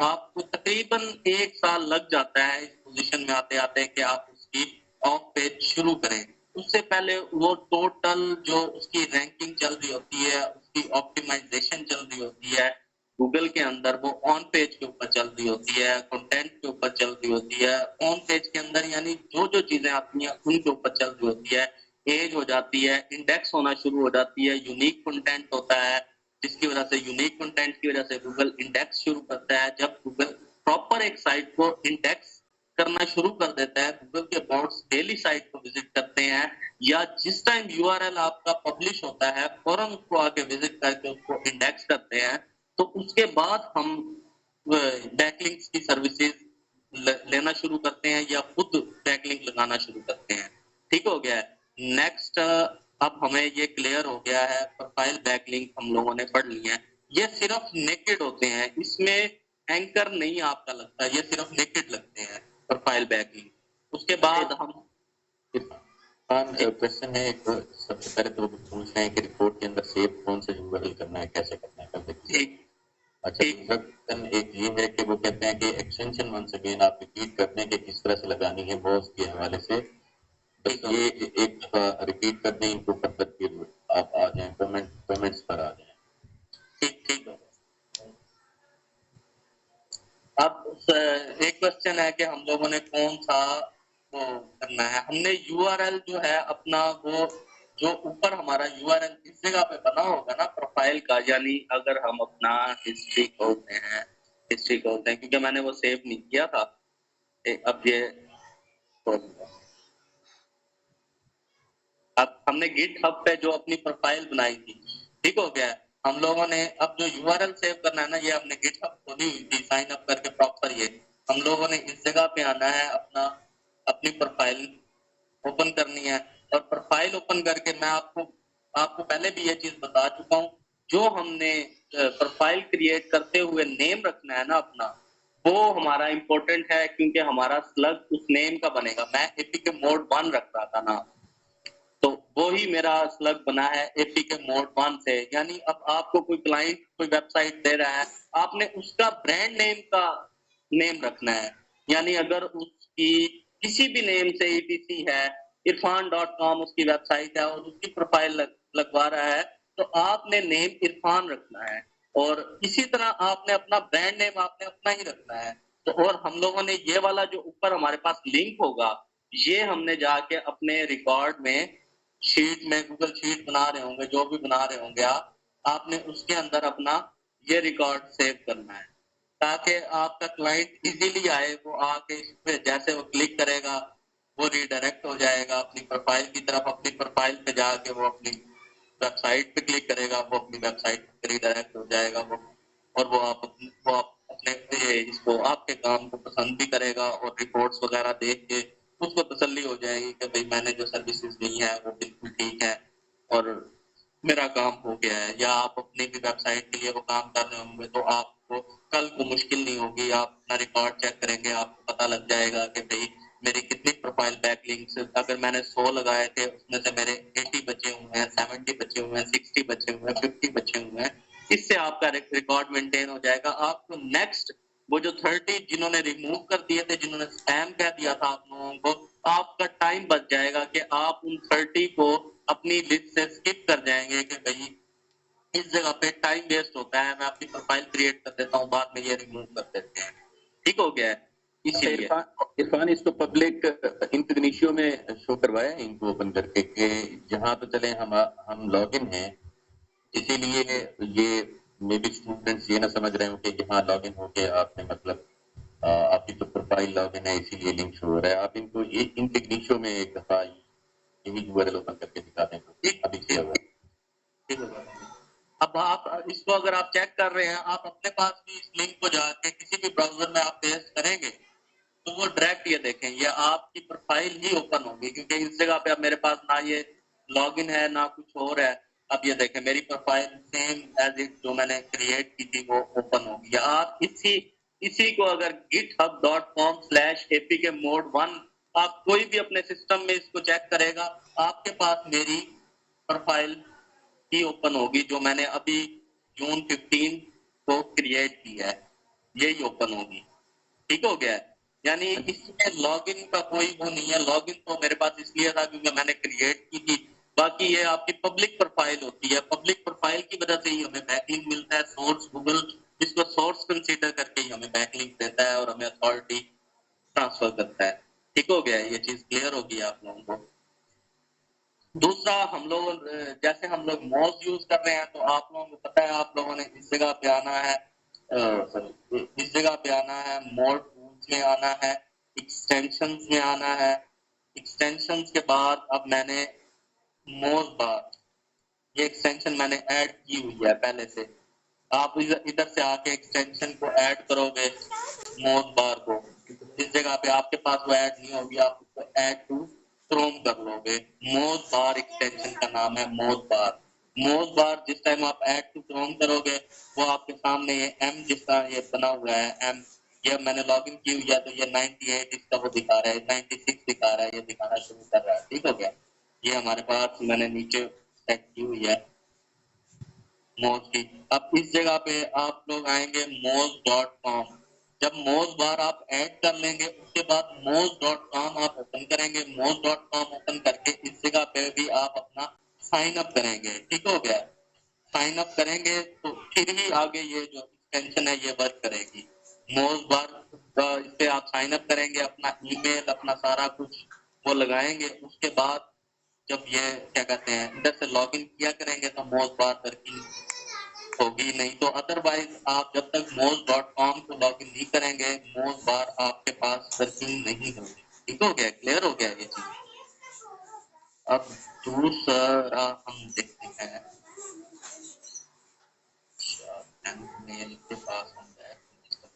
आपको तकरीबन 1 साल लग जाता है इस पोजीशन में आते आते कि आप उसकी ऑफ पेज शुरू करें। उससे पहले वो टोटल जो उसकी रैंकिंग चल रही होती है, उसकी ऑप्टिमाइजेशन चल रही होती है गूगल के अंदर, वो ऑन पेज के ऊपर चल रही होती है, कंटेंट के ऊपर चल रही होती है। ऑन पेज के अंदर यानी जो जो चीजें आती हैं उनके ऊपर चल रही होती है, एज हो जाती है, इंडेक्स होना शुरू हो जाती है, यूनिक कंटेंट होता है, जिसकी वजह से यूनिक कंटेंट की वजह से गूगल इंडेक्स शुरू करता है। जब गूगल प्रॉपर एक साइट को इंडेक्स करना शुरू कर देता है, गूगल के बॉट्स डेली साइट को विजिट करते हैं या जिस टाइम यूआरएल आपका पब्लिश होता है फौरन उसको आके विजिट करके उसको इंडेक्स करते हैं, तो उसके बाद हम बैकलिंक्स की सर्विसेज लेना शुरू करते हैं या खुद बैकलिंक लगाना शुरू करते हैं। ठीक हो गया है। नेक्स्ट अब हमें ये क्लियर हो गया है, प्रोफाइल बैकलिंक हम लोगों ने पढ़ लिया है। ये सिर्फ नेकेड होते हैं, इसमें एंकर नहीं आपका लगता, ये सिर्फ नेकेड लगते हैं प्रोफाइल बैकलिंक। उसके बाद हम क्वेश्चन है एक, सबसे पहले तो पूछ रहे हैं कि रिपोर्ट के अंदर सेव कौन से यूआरएल करना है, कैसे करना है, कर देखिए। एक अच्छा, दूसरा क्वेश्चन एक ये है कि वो कहते हैं कि एक्सटेंशन वंस अगेन आप रिपीट करने के किस तरह से लगानी है बॉस के हवाले से, बस ये एक दफा रिपीट कर दें इनको, पर फिर आप आ जाएं कमेंट्स पर आ जाएं। ठीक है। अब एक क्वेश्चन है कि हम लोगों ने कौन सा वो करना है। हमने यूआरएल जो है अपना वो जो ऊपर हमारा यूआरएल इस जगह पे बना होगा ना प्रोफाइल का, यानी अगर हम अपना हिस्ट्री खोलते हैं क्योंकि मैंने वो सेव नहीं किया था। अब ये अब हमने गिटहब पे जो अपनी प्रोफाइल बनाई थी, ठीक हो गया। हम लोगों ने अब जो यूआरएल सेव करना है ना, ये हमने गिटहब खोली हुई थी साइन अप करके प्रॉपर। ये हम लोगों ने इस जगह पे आना है, अपनी प्रोफाइल ओपन करनी है। और प्रोफाइल ओपन करके मैं आपको पहले भी ये चीज बता चुका हूँ, जो हमने प्रोफाइल क्रिएट करते हुए नेम रखना है ना अपना, वो हमारा इंपॉर्टेंट है क्योंकि हमारा स्लग उस नेम का बनेगा। मैं एपीके मोड 1 रख रहा था ना, तो वो ही मेरा स्लग बना है एपीके मोड 1 से। यानी अब आपको कोई क्लाइंट कोई वेबसाइट दे रहा है, आपने उसका ब्रांड नेम का नेम रखना है। यानी अगर उसकी किसी भी नेम से ईटीसी है, इरफान.com उसकी वेबसाइट है और उसकी प्रोफाइल लगवा रहा है, तो आपने नेम इरफान रखना है। और इसी तरह आपने अपना ब्रांड नेम आपने अपना ही रखना है। तो और हम लोगों ने ये वाला जो ऊपर हमारे पास लिंक होगा, ये हमने जाके अपने रिकॉर्ड में शीट में गूगल शीट बना रहे होंगे, जो भी बना रहे होंगे आपने उसके अंदर अपना ये रिकॉर्ड सेव करना है, ताकि आपका क्लाइंट इजीली आए, वो आके इस पे जैसे वो क्लिक करेगा वो रिडायरेक्ट हो जाएगा अपनी प्रोफाइल की तरफ। अपनी प्रोफाइल पे जाके वो अपनी वेबसाइट पे क्लिक करेगा, वो अपनी वेबसाइट पे रिडायरेक्ट हो जाएगा वो, और वो आप अपने इसको आपके काम को पसंद भी करेगा और रिपोर्ट्स वगैरह देख के उसको तसल्ली हो जाएगी कि भाई मैंने जो सर्विसेज ली है वो बिल्कुल ठीक है और मेरा काम हो गया है। या आप अपनी भी वेबसाइट के लिए वो काम कर रहे होंगे, तो आपको कल को मुश्किल नहीं होगी। आप अपना रिकॉर्ड चेक करेंगे, आपको पता लग जाएगा कि भाई मेरी कितनी प्रोफाइल बैकलिंक्स, अगर मैंने 100 लगाए थे उसमें से मेरे 80 बचे हुए हैं, 70 बचे हुए हैं, 60 बचे हुए हैं, 50 बचे हुए हैं। इससे आपका रिकॉर्ड मेंटेन हो जाएगा। आपको नेक्स्ट वो जो 30 जिन्होंने रिमूव कर दिए थे, जिन्होंने स्पैम कह दिया था आप लोगों को, आपका टाइम बच जाएगा कि आप उन 30 को अपनी लिस्ट से स्किप कर जाएंगे कि भाई इस जगह पे टाइम वेस्ट होता है, मैं अपनी प्रोफाइल क्रिएट कर देता हूँ, बाद में ये रिमूव कर देते हैं। ठीक हो गया है। इसीलिए इरफान इसको पब्लिक इंकग्निशियो में शो करवाया है इनको ओपन करके कि जहाँ तो चले हम लॉगिन हैं, इसीलिए ये मे बी स्टूडेंट्स ये ना समझ रहे हो कि यहाँ लॉगिन होके आपने मतलब आपकी तो प्रोफाइल लॉगिन है इसीलिए लिंक शो हो रहा है। आप इनको इंकग्निशियो में एक दफा यही यूआरएल ओपन करके दिखा दें तो अभी किया हुआ है। अब आप इसको अगर आप चेक कर रहे हैं, आप अपने पास भी इस लिंक को जाके किसी भी ब्राउजर में आप पेस्ट करेंगे तो वो डायरेक्ट ये देखें, ये आपकी प्रोफाइल ही ओपन होगी, क्योंकि इस जगह पे अब मेरे पास ना ये लॉगिन है ना कुछ और है। अब ये देखें मेरी प्रोफाइल सेम एज इट जो मैंने क्रिएट की थी वो ओपन होगी। आप इसी को अगर github.com/apkmode1 आप कोई भी अपने सिस्टम में इसको चेक करेगा, आपके पास मेरी प्रोफाइल ही ओपन होगी जो मैंने अभी जून 15 को क्रिएट की है, यही ओपन होगी। ठीक हो गया है। यानी इसमें लॉगिन का कोई वो नहीं है। लॉगिन तो मेरे पास इसलिए था क्योंकि मैंने क्रिएट की थी। बाकी ये आपकी पब्लिक प्रोफाइल होती है, पब्लिक प्रोफाइल की वजह से ही हमें बैकलिंक मिलता है। सोर्स गूगल इसको सोर्स कंसीडर करके ही हमें बैकलिंक देता है और हमें अथॉरिटी ट्रांसफर करता है। ठीक हो गया है, ये चीज क्लियर होगी आप लोगों को। दूसरा हम लोग जैसे हम लोग माउस यूज कर रहे हैं तो आप लोगों को पता है, आप लोगों ने इस जगह पे आना है, इस जगह पे आना है, मोर टूल्स में आना है, एक्सटेंशंस में आना है। एक्सटेंशंस के बाद अब मैंने मोज बार, ये एक्सटेंशन मैंने ऐड की हुई है पहले से। आप इधर से आके एक्सटेंशन को ऐड करोगे मोज बार को, इस जगह पे आपके पास वो ऐड नहीं होगी, आप उसको ऐड टू क्रोम कर लोगे। मोज बार एक्सटेंशन का नाम है मोज बार। मोज बार जिस टाइम आप ऐड टू क्रोम करोगे वो आपके सामने ये एम जिसका ये बना हुआ है एम, ये मैंने लॉगिन की हुई है तो ये 98 इसका वो दिखा रहा है, 96 दिखा रहा है, ये दिखाना शुरू कर रहा है। ठीक हो गया, ये हमारे पास मैंने नीचे सेट की हुई है मोज की। अब इस जगह पे आप लोग आएंगे moz.com। जब मोज बार आप ऐड कर लेंगे उसके बाद moz.com आप ओपन करेंगे। moz.com ओपन करके इस जगह पे भी आप अपना साइन अप करेंगे। ठीक हो गया, साइन अप करेंगे तो फिर ही आगे ये जो एक्सटेंशन है ये वर्क करेगी। मोज बार इस पे आप साइन अप करेंगे, अपना ईमेल अपना सारा कुछ वो लगाएंगे। उसके बाद जब ये क्या कहते हैं इधर से लॉगिन किया करेंगे तो मोज बार वर्किंग होगी, नहीं तो अदरवाइज आप जब तक moz.com को लॉगिन नहीं करेंगे मोज बार आपके पास वर्किंग नहीं होगी। ठीक हो गया, क्लियर हो गया ये चीज। अब दूसरा हम देखते हैं मेल के पास हम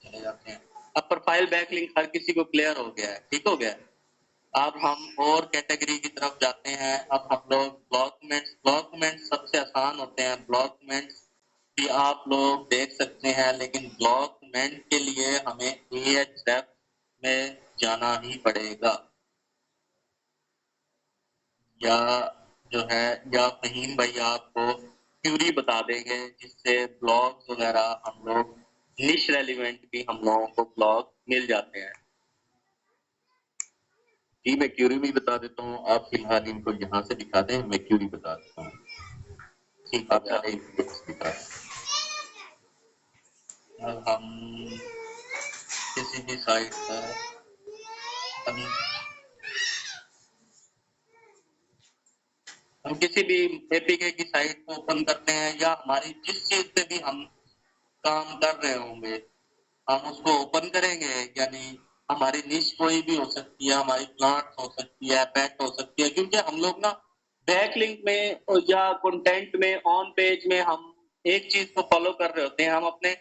चले जाते हैं। अब प्रोफाइल बैकलिंक हर किसी को क्लियर हो गया है। ठीक हो गया, अब हम और कैटेगरी की तरफ जाते हैं। अब हम लोग ब्लॉकमेंट्स सबसे आसान होते हैं। ब्लॉकमेंट्स भी आप लोग देख सकते हैं, लेकिन ब्लॉकमेंट के लिए हमें AHREF में जाना ही पड़ेगा, या जो है या फहीम भाई आपको क्यूरी बता देंगे जिससे ब्लॉग वगैरह हम लोग निश रेलिवेंट भी हम लोगों को ब्लॉग मिल जाते हैं। जी मैं क्यूरी भी बता देता हूँ, आप फिलहाल इनको यहाँ से दिखा दें, मैं क्यूरी बता देता हूँ। ठीक आप है, सारे इंडेक्स दिखा दें। हम किसी भी साइट पर हम किसी भी एपीके की साइट को ओपन करते हैं या हमारी जिस चीज पे भी हम काम कर रहे होंगे हम उसको ओपन करेंगे। यानी हमारी निश कोई भी हो सकती है, हमारी प्लांट हो सकती है, पेट हो सकती है, क्योंकि हम लोग ना बैकलिंक में या कंटेंट में ऑन पेज में हम एक चीज को फॉलो कर रहे होते हैं। हम अपने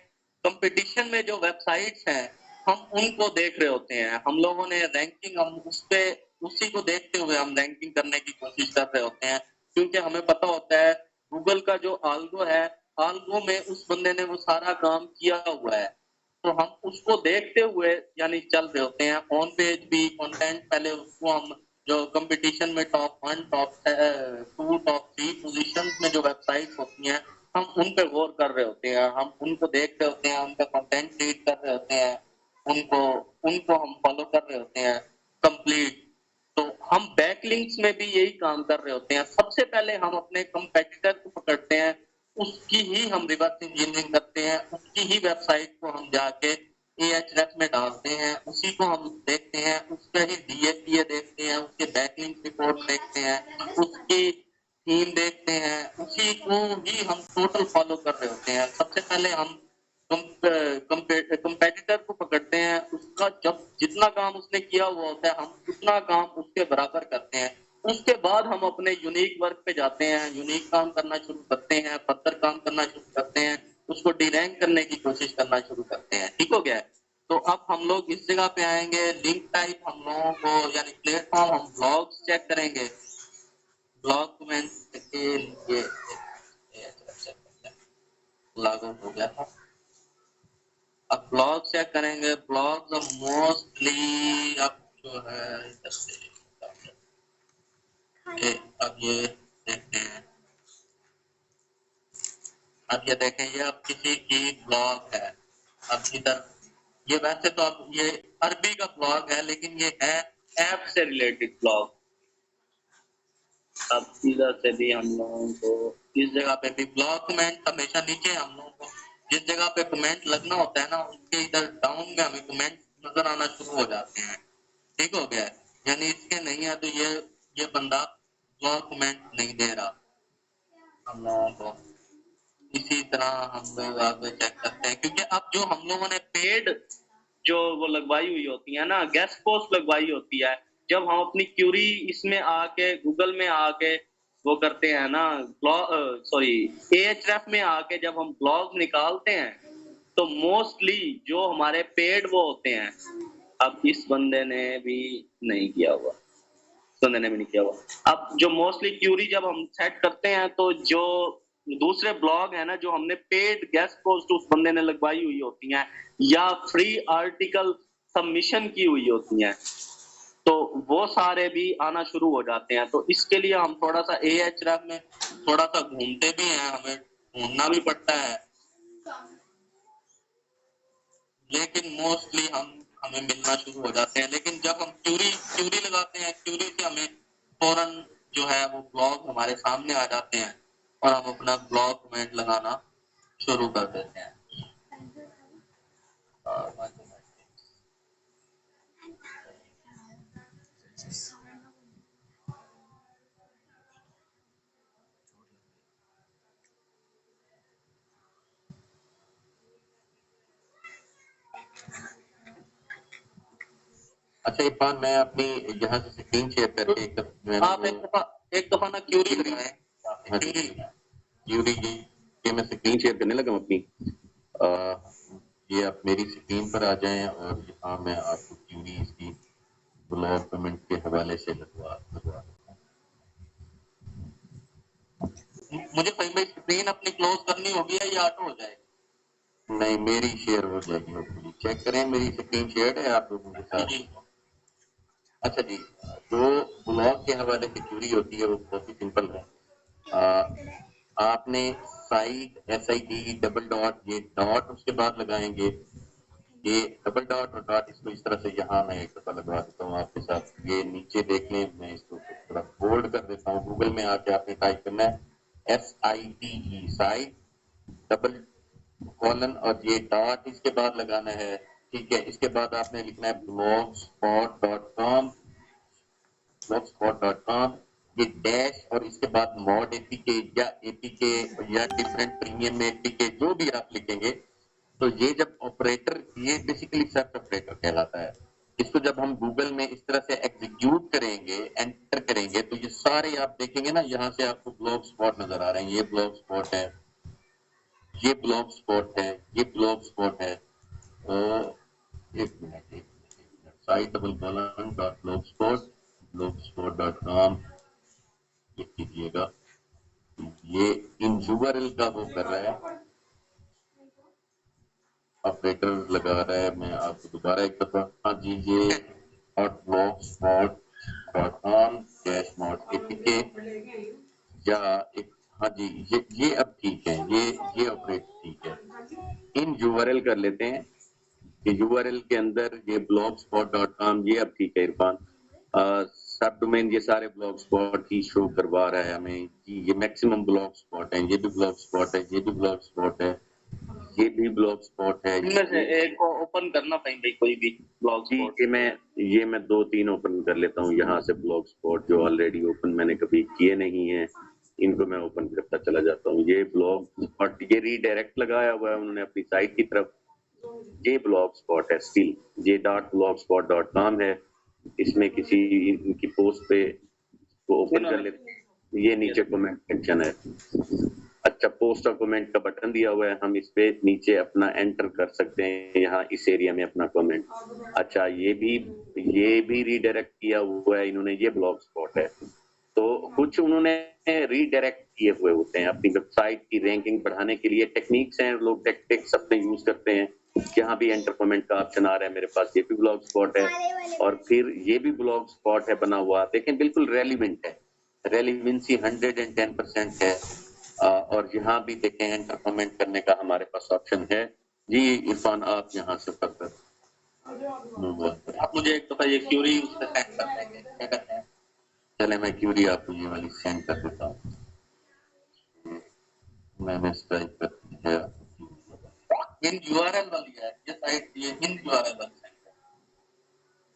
कंपटीशन में जो वेबसाइट्स हैं हम उनको देख रहे होते हैं। हम लोगों ने रैंकिंग हम उसी को देखते हुए हम रैंकिंग करने की कोशिश कर रहे होते हैं, क्योंकि हमें पता होता है गूगल का जो आल्गो है, आल्गो में उस बंदे ने वो सारा काम किया हुआ है, तो हम उसको देखते हुए यानी चल रहे होते हैं। ऑन पेज भी कंटेंट पहले उसको हम जो कंपटीशन में टॉप 1 टॉप 2 टॉप 3 पोजीशन में जो वेबसाइट्स होती हैं हम उन पे गौर कर रहे होते हैं, हम उनको देख रहे होते हैं, उनका कंटेंट रीड कर रहे होते हैं, उनको उनको हम फॉलो कर रहे होते हैं कंप्लीट। तो हम बैकलिंक्स में भी यही काम कर रहे होते हैं। सबसे पहले हम अपने कंपेटिटर को पकड़ते हैं, उसकी ही हम रिवर्स इंजीनियरिंग करते हैं, उसकी ही वेबसाइट को हम जाके AHREF में डालते हैं, उसी को हम देखते हैं, उसका ही DSPA देखते हैं, उसके बैकलिंक रिपोर्ट देखते हैं, उसकी थीम देखते हैं, उसी को ही हम टोटल फॉलो कर रहे होते हैं। सबसे पहले हम कंपेटिटर को पकड़ते हैं, उसका जब जितना काम उसने किया हुआ होता है हम उतना काम उसके बराबर करते हैं। उसके बाद हम अपने यूनिक वर्क पे जाते हैं, यूनिक काम करना शुरू करते हैं, फर्दर काम करना शुरू करते हैं, उसको डिरैंक करने की कोशिश करना शुरू करते हैं। ठीक हो गया, तो अब हम लोग इस जगह पे आएंगे। लिंक टाइप हम लोगों को यानी प्लेटफॉर्म हम ब्लॉग्स चेक करेंगे। ब्लॉग के लिए लागू हो गया था। अब ब्लॉग चेक करेंगे। ब्लॉग मोस्टली अब जो है इधर से अब ये देखते हैं। अब ये देखें, ये अब किसी की ब्लॉग है। अब इधर ये वैसे तो अब ये अरबी का ब्लॉग है, लेकिन ये है ऐप से रिलेटेड ब्लॉग। अब इधर से भी हम लोगों को इस जगह पे भी ब्लॉग कमेंट हमेशा नीचे हम लोगों को जिस जगह पे कमेंट लगना होता है ना उसके इधर डाउन में हमें कमेंट नजर आना शुरू हो जाते हैं। ठीक हो गया, यानी इसके नहीं है तो ये बंदा ब्लॉग कमेंट नहीं दे रहा हम लोगों को। इसी तरह हम लोग आगे चेक करते हैं, क्योंकि अब जो हम लोगों ने पेड जो वो लगवाई हुई होती है ना, गेस्ट पोस्ट लगवाई होती है, जब हम अपनी क्यूरी इसमें आके गूगल में आके वो करते हैं ना, सॉरी एएचएफ में आके जब हम ब्लॉग निकालते हैं तो मोस्टली जो हमारे पेड वो होते हैं। अब इस बंदे ने भी नहीं किया हुआ, इस बंदे ने भी नहीं किया हुआ। अब जो मोस्टली क्यूरी जब हम सेट करते हैं तो जो दूसरे ब्लॉग है ना, जो हमने पेड गेस्ट पोस्ट उस बंदे ने लगवाई हुई होती हैं या फ्री आर्टिकल सबमिशन की हुई होती हैं, तो वो सारे भी आना शुरू हो जाते हैं। तो इसके लिए हम थोड़ा सा एएचएफ में थोड़ा सा घूमते भी हैं, हमें ढूंढना भी पड़ता है, लेकिन मोस्टली हमें मिलना शुरू हो जाते हैं। लेकिन जब हम क्यूरी लगाते हैं, क्यूरी से हमें फौरन जो है वो ब्लॉग हमारे सामने आ जाते हैं और हम अपना ब्लॉग कमेंट लगाना शुरू कर देते हैं। अच्छा इरफान, मैं अपनी यहाँ से स्क्रीन शेयर करके आप एक दफा ना क्यूरी लगाएं। क्यूरी ये मैं स्क्रीन शेयर करने लगा अपनी। ये आप मेरी स्क्रीन पर आ जाएं और यहाँ मैं आपको क्यूरी इसकी ब्लॉग कमेंट के हवाले से लगवा मुझे कहीं भाई स्क्रीन अपनी क्लोज करनी होगी या ये ऑटो हो जाएगी? नहीं, मेरी शेयर हो जाएगी। चेक करें मेरी स्क्रीन शेयर है आप लोगों के साथ। अच्छा जी, जो ब्लॉग के हवाले से क्यूरी होती है वो बहुत ही सिंपल है। आपने साइड SID डबल डॉट, ये डॉट उसके बाद लगाएंगे, ये डबल डॉट और डॉट, इसको इस तरह से यहाँ मैं एक दफा लगवा देता हूँ आपके साथ। ये नीचे देख लें, मैं इसको थोड़ा बोल्ड कर देता हूँ। गूगल में आके आपने टाइप करना है SIDE, साइड डबल कॉलन और ये डॉट इसके बाद लगाना है। ठीक है, इसके बाद आपने लिखना है blogspot.com, blogspot.com, ये डैश और इसके बाद मॉड APK या APK या डिफरेंट प्रीमियम APK, जो भी आप लिखेंगे। तो ये जब ऑपरेटर, ये बेसिकली सर्च ऑपरेटर कहलाता है। इसको जब हम गूगल में इस तरह से एग्जीक्यूट करेंगे, एंटर करेंगे, तो ये सारे आप देखेंगे ना, यहाँ से आपको ब्लॉग स्पॉट नजर आ रहे हैं। ये ब्लॉग स्पॉट है, ये ब्लॉग स्पॉट है, ये ब्लॉग स्पॉट है। एक minute, site double colon dot blogspot.com click कीजिएगा। ये इन URL का वो कर रहा है, ऑपरेटर लगा रहा है। मैं आपको दोबारा एक दफा, हाँ जी, ये blogspot.com -APK या एक, हाँ जी, ये अब ठीक है, ये ऑपरेट ठीक है। इन URL कर लेते हैं, ये URL के अंदर ये blogspot.com, ये अब ठीक है इरफान। सब डोमेन ये सारे ब्लॉग स्पॉट ही शो करवा रहा है हमें कि ये मैक्सिमम ब्लॉग स्पॉट है, ये भी ब्लॉग स्पॉट है, ये भी ब्लॉग स्पॉट है, ये भी ब्लॉग स्पॉट है। इनमें से एक को ओपन करना कहीं भी, कोई भी ब्लॉग स्पॉट। ये मैं 2-3 ओपन कर लेता हूँ यहाँ से ब्लॉग स्पॉट, जो ऑलरेडी ओपन मैंने कभी किए नहीं है, इनको मैं ओपन करता चला जाता हूँ। ये ब्लॉग स्पॉट, ये रीडायरेक्ट लगाया हुआ है उन्होंने अपनी साइट की तरफ। ये ब्लॉग स्पॉट है स्टिल, ये .blogspot.com है। इसमें किसी इनकी पोस्ट पे को ओपन कर लेते, ये नीचे कमेंट सेक्शन है। अच्छा, पोस्ट और कमेंट का बटन दिया हुआ है, हम इस पे नीचे अपना एंटर कर सकते हैं, यहाँ इस एरिया में अपना कमेंट। अच्छा, ये भी रीडायरेक्ट किया हुआ है इन्होंने, ये ब्लॉग स्पॉट है। तो कुछ उन्होंने रीडायरेक्ट किए हुए होते हैं अपनी वेबसाइट की रैंकिंग बढ़ाने के लिए। टेक्निक्स हैं, लोग टेक्टिक्स अपने यूज करते हैं। यहाँ भी एंटर कमेंट का ऑप्शन आ रहा है मेरे पास, ये भी ब्लॉग स्पॉट है और फिर ये भी ब्लॉग स्पॉट है बना हुआ। देखें, बिल्कुल रेलिवेंट है, रेलिवेंसी 110% है। और यहाँ भी देखें, एंटर कमेंट करने का हमारे पास ऑप्शन है। जी इरफान, आप यहाँ से कर आप मुझे एक दफा ये क्यूरी उस पे सेंड कर देंगे, क्या कहते हैं? चले, मैं क्यूरी आपको ये वाली सेंड कर देता हूँ। मैंने टाइप कर दी है, इन URL वाली है ये साइट, ये इन URL वाली साइट है।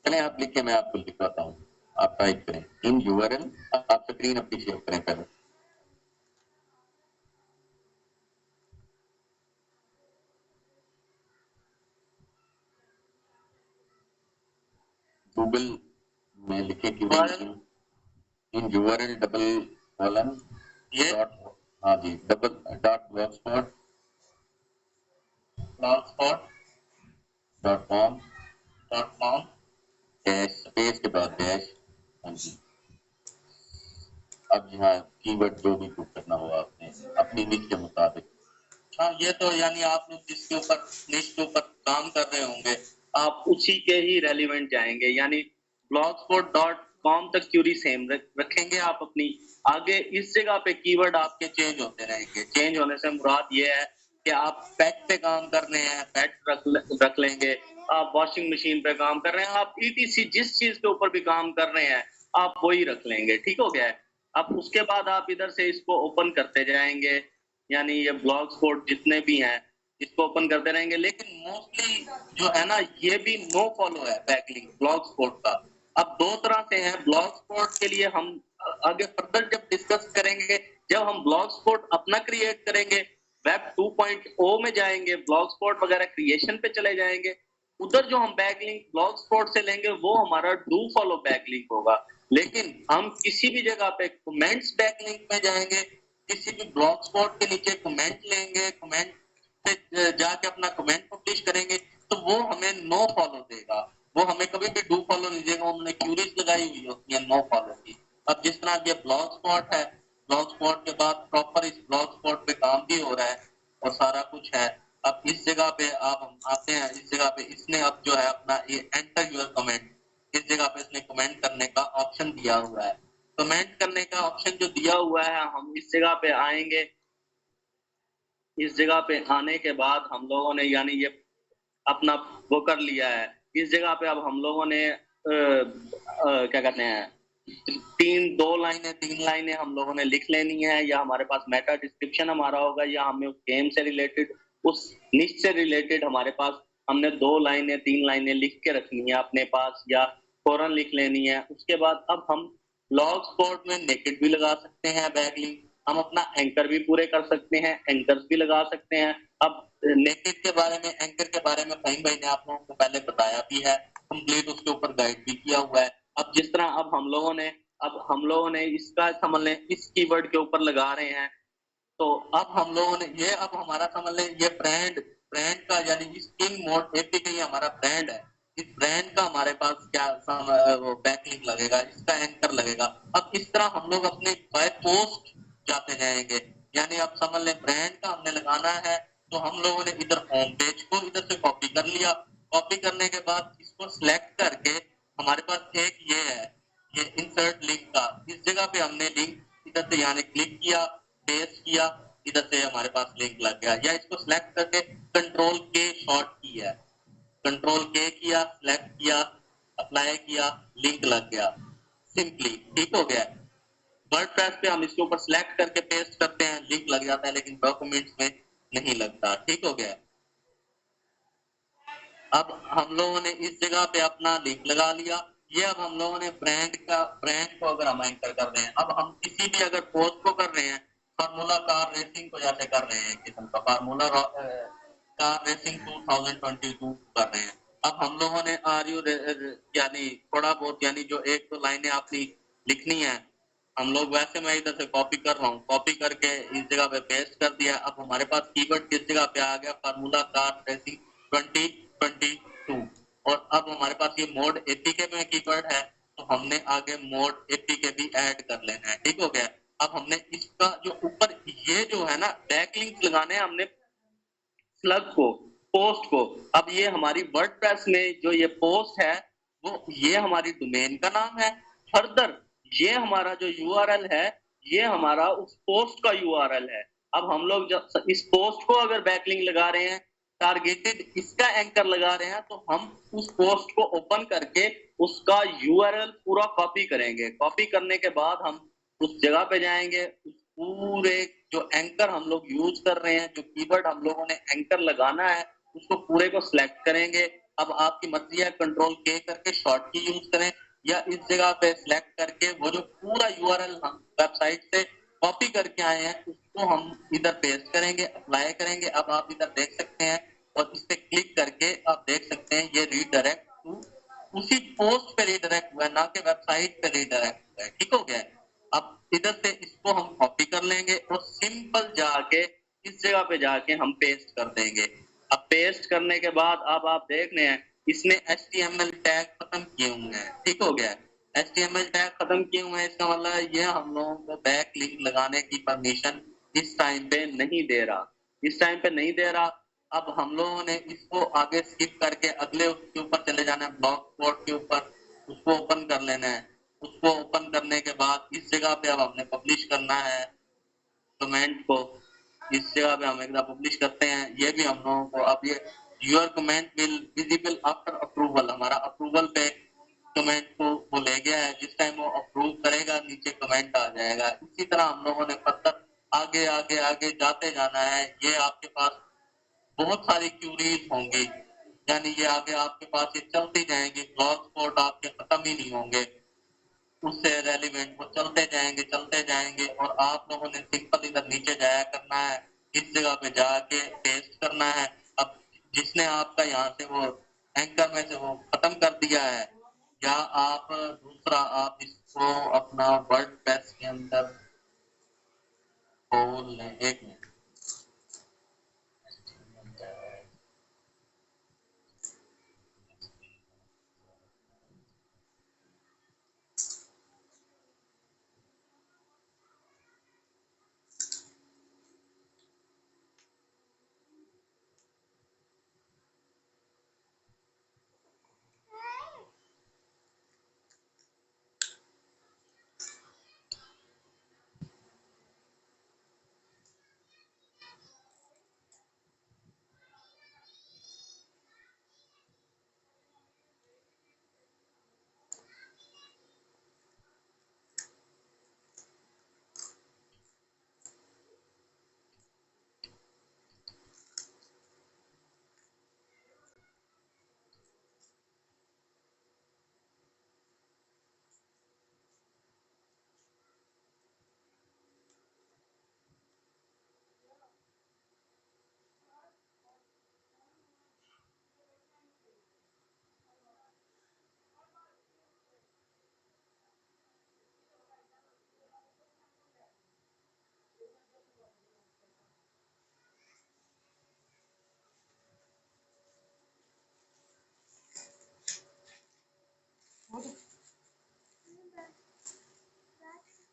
चले आप लिखे, मैं आपको दिखाता हूँ। आप टाइप करें इन यूआरएल, आप स्क्रीन अपनी शेयर करें पहले। गूगल में लिखे कि इन यूआरएल डबल कॉलन ये डॉट, हाँ जी, double dot blogspot dot com dash space के बाद डैश, हाँ जी। अब यहाँ कीवर्ड जो भी पुट करना हो आपने अपनी निच के मुताबिक। हाँ, ये तो यानी आप लोग जिसके ऊपर निश के ऊपर काम कर रहे होंगे आप उसी के ही रेलिवेंट जाएंगे, यानी blogspot.com तक क्यूरी सेम रखेंगे आप अपनी। आगे इस जगह पे कीवर्ड आपके चेंज होते रहेंगे। चेंज होने से मुराद ये है कि आप पेट पे काम कर रहे हैं, पेट रख लेंगे। आप वॉशिंग मशीन पे काम कर रहे हैं, आप ईटीसी जिस चीज के ऊपर भी काम कर रहे हैं आप वही रख लेंगे। ठीक हो गया है। अब उसके बाद आप इधर से इसको ओपन करते जाएंगे, यानी ये ब्लॉगस्पॉट जितने भी हैं इसको ओपन करते रहेंगे। लेकिन मोस्टली जो है ना ये भी नो फॉलो है बैकलिंक ब्लॉगस्पॉट का। अब दो तरह से है ब्लॉगस्पॉट के लिए, हम आगे फर्दर जब डिस्कस करेंगे, जब हम ब्लॉगस्पॉट अपना क्रिएट करेंगे, वेब 2.0 में जाएंगे, ब्लॉगस्पॉट वगैरह क्रिएशन पे चले जाएंगे, उधर जो हम बैकलिंक ब्लॉगस्पॉट से लेंगे वो हमारा डू फॉलो बैकलिंक होगा। लेकिन हम किसी भी जगह पे कमेंट्स बैकलिंक में जाएंगे, किसी भी ब्लॉगस्पॉट के नीचे कमेंट लेंगे, कमेंट पे जाके अपना कमेंट पब्लिश करेंगे तो वो हमें नो फॉलो देगा, वो हमें कभी भी डू फॉलो नहीं देगा। उन्होंने क्यूरीज लगाई हुई होती है नो फॉलो की। अब जिस तरह ये ब्लॉगस्पॉट है, ब्लॉगस्पॉट के बाद प्रॉपर इस ब्लॉगस्पॉट पे काम भी हो रहा है और सारा कुछ है। अब इस जगह पे आप हम आते हैं, इस जगह पे इसने अब जो है अपना ये एंटर यूर कमेंट, इस जगह पे इसने कमेंट करने का ऑप्शन दिया हुआ है। कमेंट करने का ऑप्शन जो दिया हुआ है, हम इस जगह पे आएंगे। इस जगह पे आने के बाद हम लोगों ने यानी ये अपना वो कर लिया है। इस जगह पे अब हम लोगों ने क्या कहते हैं, तीन लाइनें हम लोगों ने लिख लेनी है, या हमारे पास मेटा डिस्क्रिप्शन हमारा होगा, या हमें उस गेम से रिलेटेड, उस निश से रिलेटेड हमारे पास हमने 2 लाइनें 3 लाइनें लिख के रखनी है अपने पास, या फौरन लिख लेनी है। उसके बाद अब हम ब्लॉगस्पॉट में नेकेड भी लगा सकते हैं बैकलिंक, हम अपना एंकर भी पूरे कर सकते हैं, एंकर्स भी लगा सकते हैं। अब नेकेड के बारे में, एंकर के बारे में फहीम भाई ने आप लोगों को पहले बताया भी है, कंप्लीट उसके ऊपर गाइड भी किया हुआ है। अब जिस तरह अब हम लोगों ने इसका समझ लें, इस कीवर्ड के ऊपर लगा रहे हैं, तो अब हम लोगों ने ये, अब हमारा समझ लें ये ब्रांड का यानी स्किन मोड एपीके ये हमारा ब्रांड है। इस ब्रांड का हमारे पास क्या वो बैकलिंक लगेगा, इसका एंकर लगेगा। अब इस तरह हम लोग अपने बाय पोस्ट जाते जाएंगे, यानी आप समझ लें ब्रांड का हमने लगाना है तो हम लोगों ने इधर होम पेज को इधर से कॉपी कर लिया। कॉपी करने के बाद इसको सिलेक्ट करके हमारे पास एक ये है, ये इंसर्ट लिंक का, इस जगह पे हमने लिंक इधर से यानी क्लिक किया, पेस्ट किया, इधर से हमारे पास लिंक लग गया। या इसको सिलेक्ट करके कंट्रोल के शॉर्ट की है, कंट्रोल के किया, सिलेक्ट किया, अप्लाई किया, लिंक लग गया सिंपली। ठीक हो गया। वर्डप्रेस पे हम इसके ऊपर सिलेक्ट करके पेस्ट करते हैं, लिंक लग जाता है, लेकिन डॉक्यूमेंट्स में नहीं लगता। ठीक हो गया। अब हम लोगों ने इस जगह पे अपना लिंक लगा लिया। ये अब हम लोगों ने ब्रांड को अगर हम एंटर कर रहे हैं, अब हम किसी भी अगर पोस्ट को कर रहे हैं, फार्मूला कार रेसिंग को जैसे कर रहे हैं, किस्म का फार्मूला कार रेसिंग 2022 कर रहे हैं। अब हम लोगों ने यानी थोड़ा बहुत यानी जो 1-2 लाइनें आपकी लिखनी है, हम लोग वैसे मैं इधर से कॉपी कर रहा हूँ, कॉपी करके इस जगह पे पेस्ट कर दिया। अब हमारे पास कीवर्ड किस जगह पे आ गया, फार्मूला कार रेसिंग 2022, और अब हमारे पास ये मोड एपीके में कीवर्ड है तो हमने आगे मोड एपीके भी ऐड कर लेना है। ठीक हो गया। अब हमने इसका जो ऊपर ये जो है ना बैकलिंक लगाने हैं हमने स्लग को, पोस्ट को। अब ये हमारी वर्डप्रेस में जो ये पोस्ट है वो ये हमारी डोमेन का नाम है। फर्दर ये हमारा जो यूआरएल है ये हमारा उस पोस्ट का यूआरएल है। अब हम लोग जब इस पोस्ट को अगर बैकलिंक लगा रहे हैं, टारगेटेड इसका एंकर लगा रहे हैं, तो हम उस पोस्ट को ओपन करके उसका यूआरएल पूरा कॉपी करेंगे। कॉपी करने के बाद हम उस जगह पे जाएंगे, उस पूरे जो एंकर हम लोग यूज कर रहे हैं, जो कीवर्ड हम लोगों ने एंकर लगाना है, उसको पूरे को सिलेक्ट करेंगे। अब आपकी मर्जी है कंट्रोल के करके शॉर्ट की यूज करें, या इस जगह पे सिलेक्ट करके वो जो पूरा यूआरएल हम वेबसाइट से कॉपी करके आए हैं उसको हम इधर पेस्ट करेंगे, अप्लाई करेंगे। अब आप इधर देख सकते हैं और इस पे क्लिक करके आप देख सकते हैं ये रीडायरेक्ट टू उसी पोस्ट पे रीडायरेक्ट हुआ है, ना कि वेबसाइट पे रीडायरेक्ट हुआ है। ठीक हो गया? अब इधर से इसको हम कॉपी कर लेंगे और सिंपल जाके इस जगह पे जाके हम पेस्ट कर देंगे। अब पेस्ट करने के बाद अब आप देख रहे हैं इसने HTML टैग खत्म किए हुए हैं। ठीक हो गया? HTML टैग खत्म किए हुए हैं, इसका मतलब है ये हम लोगों को बैक लिंक लगाने की परमिशन इस टाइम पे नहीं दे रहा। इस टाइम पे नहीं दे रहा। अब हम लोगों ने इसको आगे स्किप करके अगले उसके ऊपर चले जाना है, ब्लॉग स्पॉट के ऊपर उसको ओपन कर लेना है। उसको ओपन करने के बाद इस जगह पे अब हमने पब्लिश करना है कमेंट को। इस जगह पे हम एकदम पब्लिश करते हैं। ये भी हम लोगों को अब ये your comment will visible after approval, हमारा अप्रूवल पे कमेंट को वो ले गया है। जिस टाइम वो अप्रूव करेगा नीचे कमेंट आ जाएगा। इसी तरह हम लोगों ने फर्दर आगे आगे आगे जाते जाना है। ये आपके पास बहुत सारी क्यूरीज होंगी, यानी ये आगे आपके पास ये चलती जाएंगी, ब्लॉग स्पॉट आपके खत्म ही नहीं होंगे। उससे रेलिवेंट वो चलते जाएंगे और आप लोगों ने सिंपल इधर नीचे जाया करना है, इस जगह पे जाके पेस्ट करना है। अब जिसने आपका यहाँ से वो एंकर में से वो खत्म कर दिया है, या आप दूसरा आप इसको अपना वर्डप्रेस के अंदर खोल लें। एक मिनट,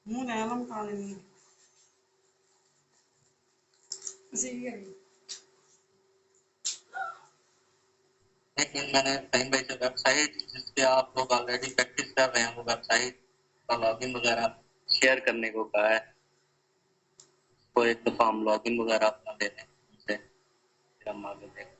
मुंह नैलम कालेनी सही है। लेकिन मैंने कहीं पे जो वेबसाइट जिसपे आप लोग ऑलरेडी प्रैक्टिस कर रहे हैं वो वेबसाइट का लॉगिन वगैरह शेयर करने को कहा है। तो एक दफा हम लॉगिन वगैरह अपना ले लें उनसे, फिर हम आगे देखें।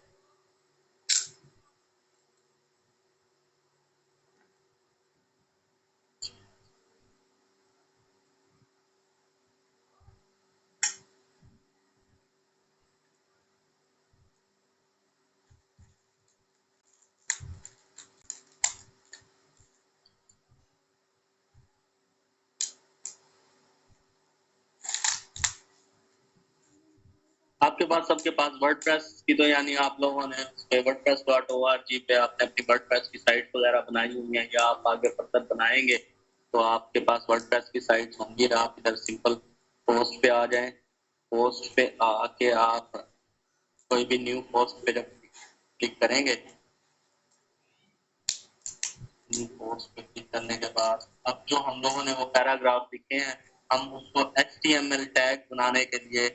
आपके पास सबके पास वर्डप्रेस की तो यानी आप लोगों ने wordpress.org पे आपने अपनी वर्डप्रेस की साइट वगैरह बनाई हुई है, या आप आगे फर्दर बनाएंगे तो आपके पास वर्डप्रेस की साइट होंगी। आप इधर सिंपल पोस्ट पे आ जाएं। पोस्ट पे आके आप कोई भी न्यू पोस्ट पे जब क्लिक करेंगे, न्यू पोस्ट पे क्लिक करने के बाद अब जो हम लोगों ने वो पैराग्राफ लिखे हैं हम उसको HTML टैग बनाने के लिए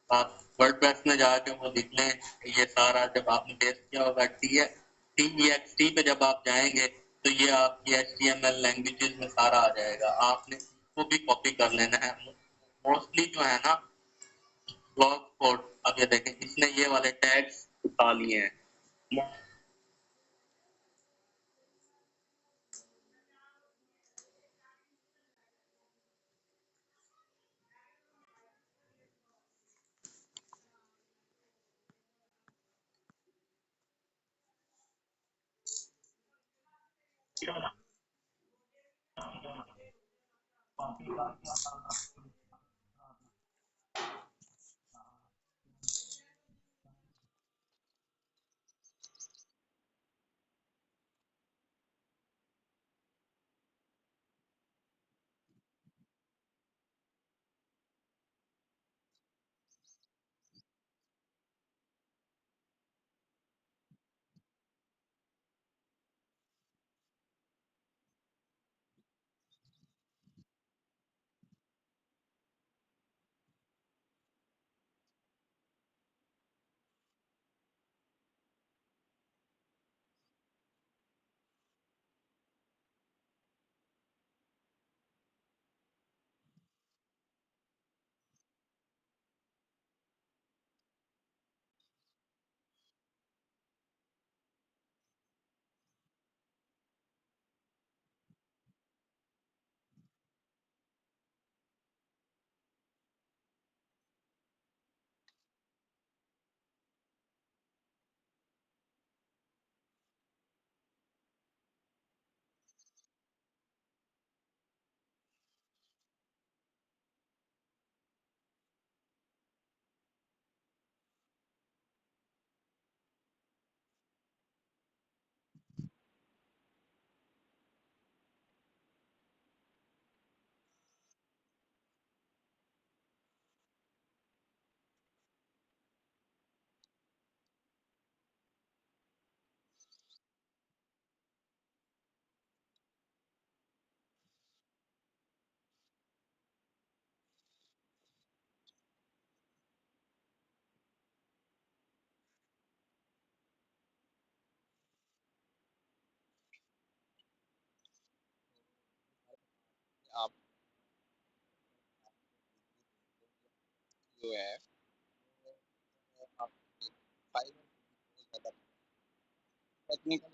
आप वर्डप्रेस में जाके वो लिख लें। ये सारा जब आपने पेस्ट किया होगा TXT पे जब आप जाएंगे तो ये आपकी HTML लैंग्वेजेस में सारा आ जाएगा। आपने वो भी कॉपी कर लेना है। मोस्टली जो है ना ब्लॉग कोड, अब ये देखें इसने ये वाले टैग्स उठा लिए हैं। आप जो है वो आप फाइबर बहुत ज़्यादा टेक्निकल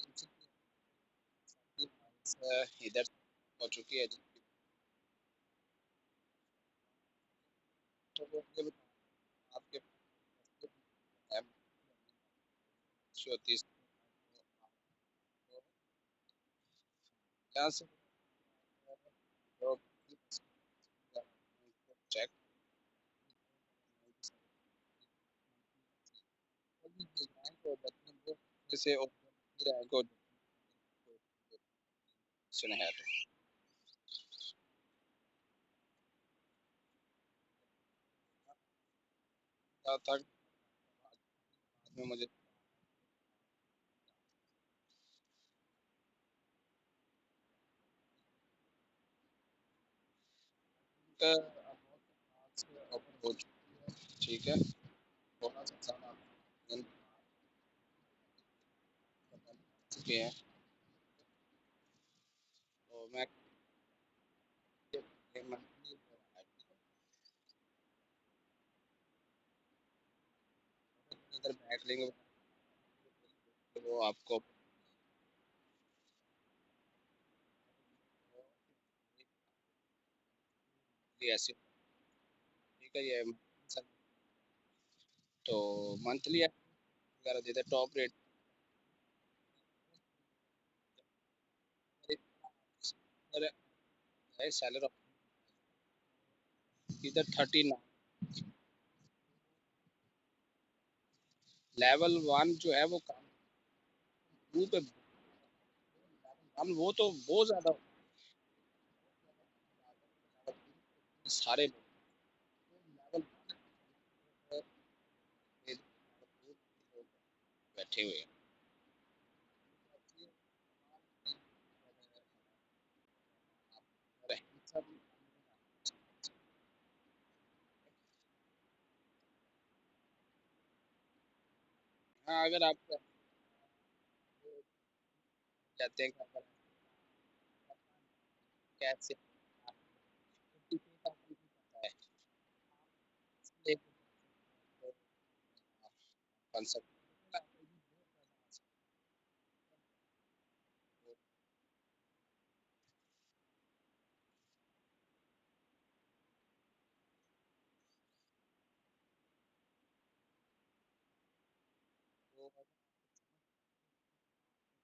इधर हो चुकी है जिसकी तो वो मुझे बताना, आपके पास जो 30 यहाँ से चेक जैसे को सुने है तो था बाद में मुझे ओपन हो चुकी है, ठीक है, थोड़ा सा ज़्यादा चुके हैं तो मैं मंथली इधर बैक लेंगे वो आपको ऐसे ठीक है ये तो मंथली अगर देते टॉप रेट है सैलर इधर 39 लेवल 1 जो है वो काम टू पे हम वो तो बहुत ज़्यादा सारे लेवल बैठे हुए हैं हाँ अगर आप कहते हैं कि अगर कैसे कंसेप्ट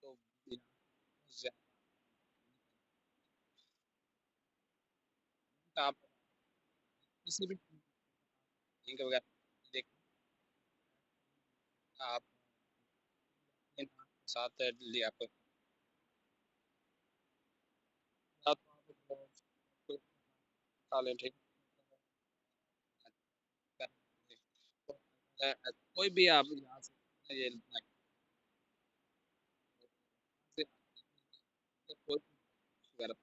तो आप किसी भी लिंक वगैरह देख आप अपने नाम के साथ लिया कोई या तो आप कोई खा लें, ठीक है। कोई भी आप यहाँ से ये कोई वगैरह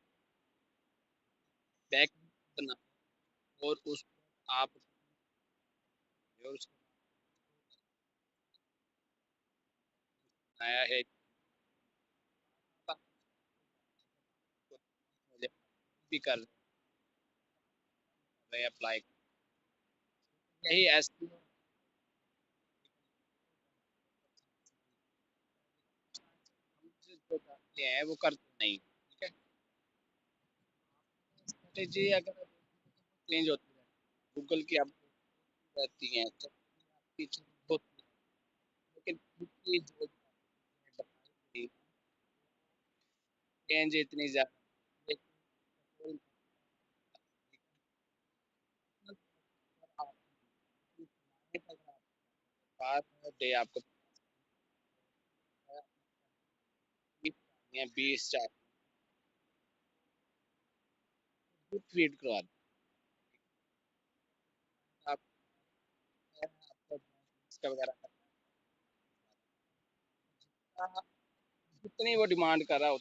बैक बना और उसको आप और उसको बनाया है भी कर रहे हैं अप्लाई यही ऐसे जो करते हैं वो करते नहीं, ठीक है। स्ट्रेटेजी अगर चेंज होती है गूगल की आप रहती हैं तो आपकी चीज़ होती है, लेकिन उनकी जो चेंज इतनी ज़्यादा डे आपको 20 चाहिए फीड करवा दें। आप आपको इसका वगैरह करना है, जितनी वो डिमांड कर रहा है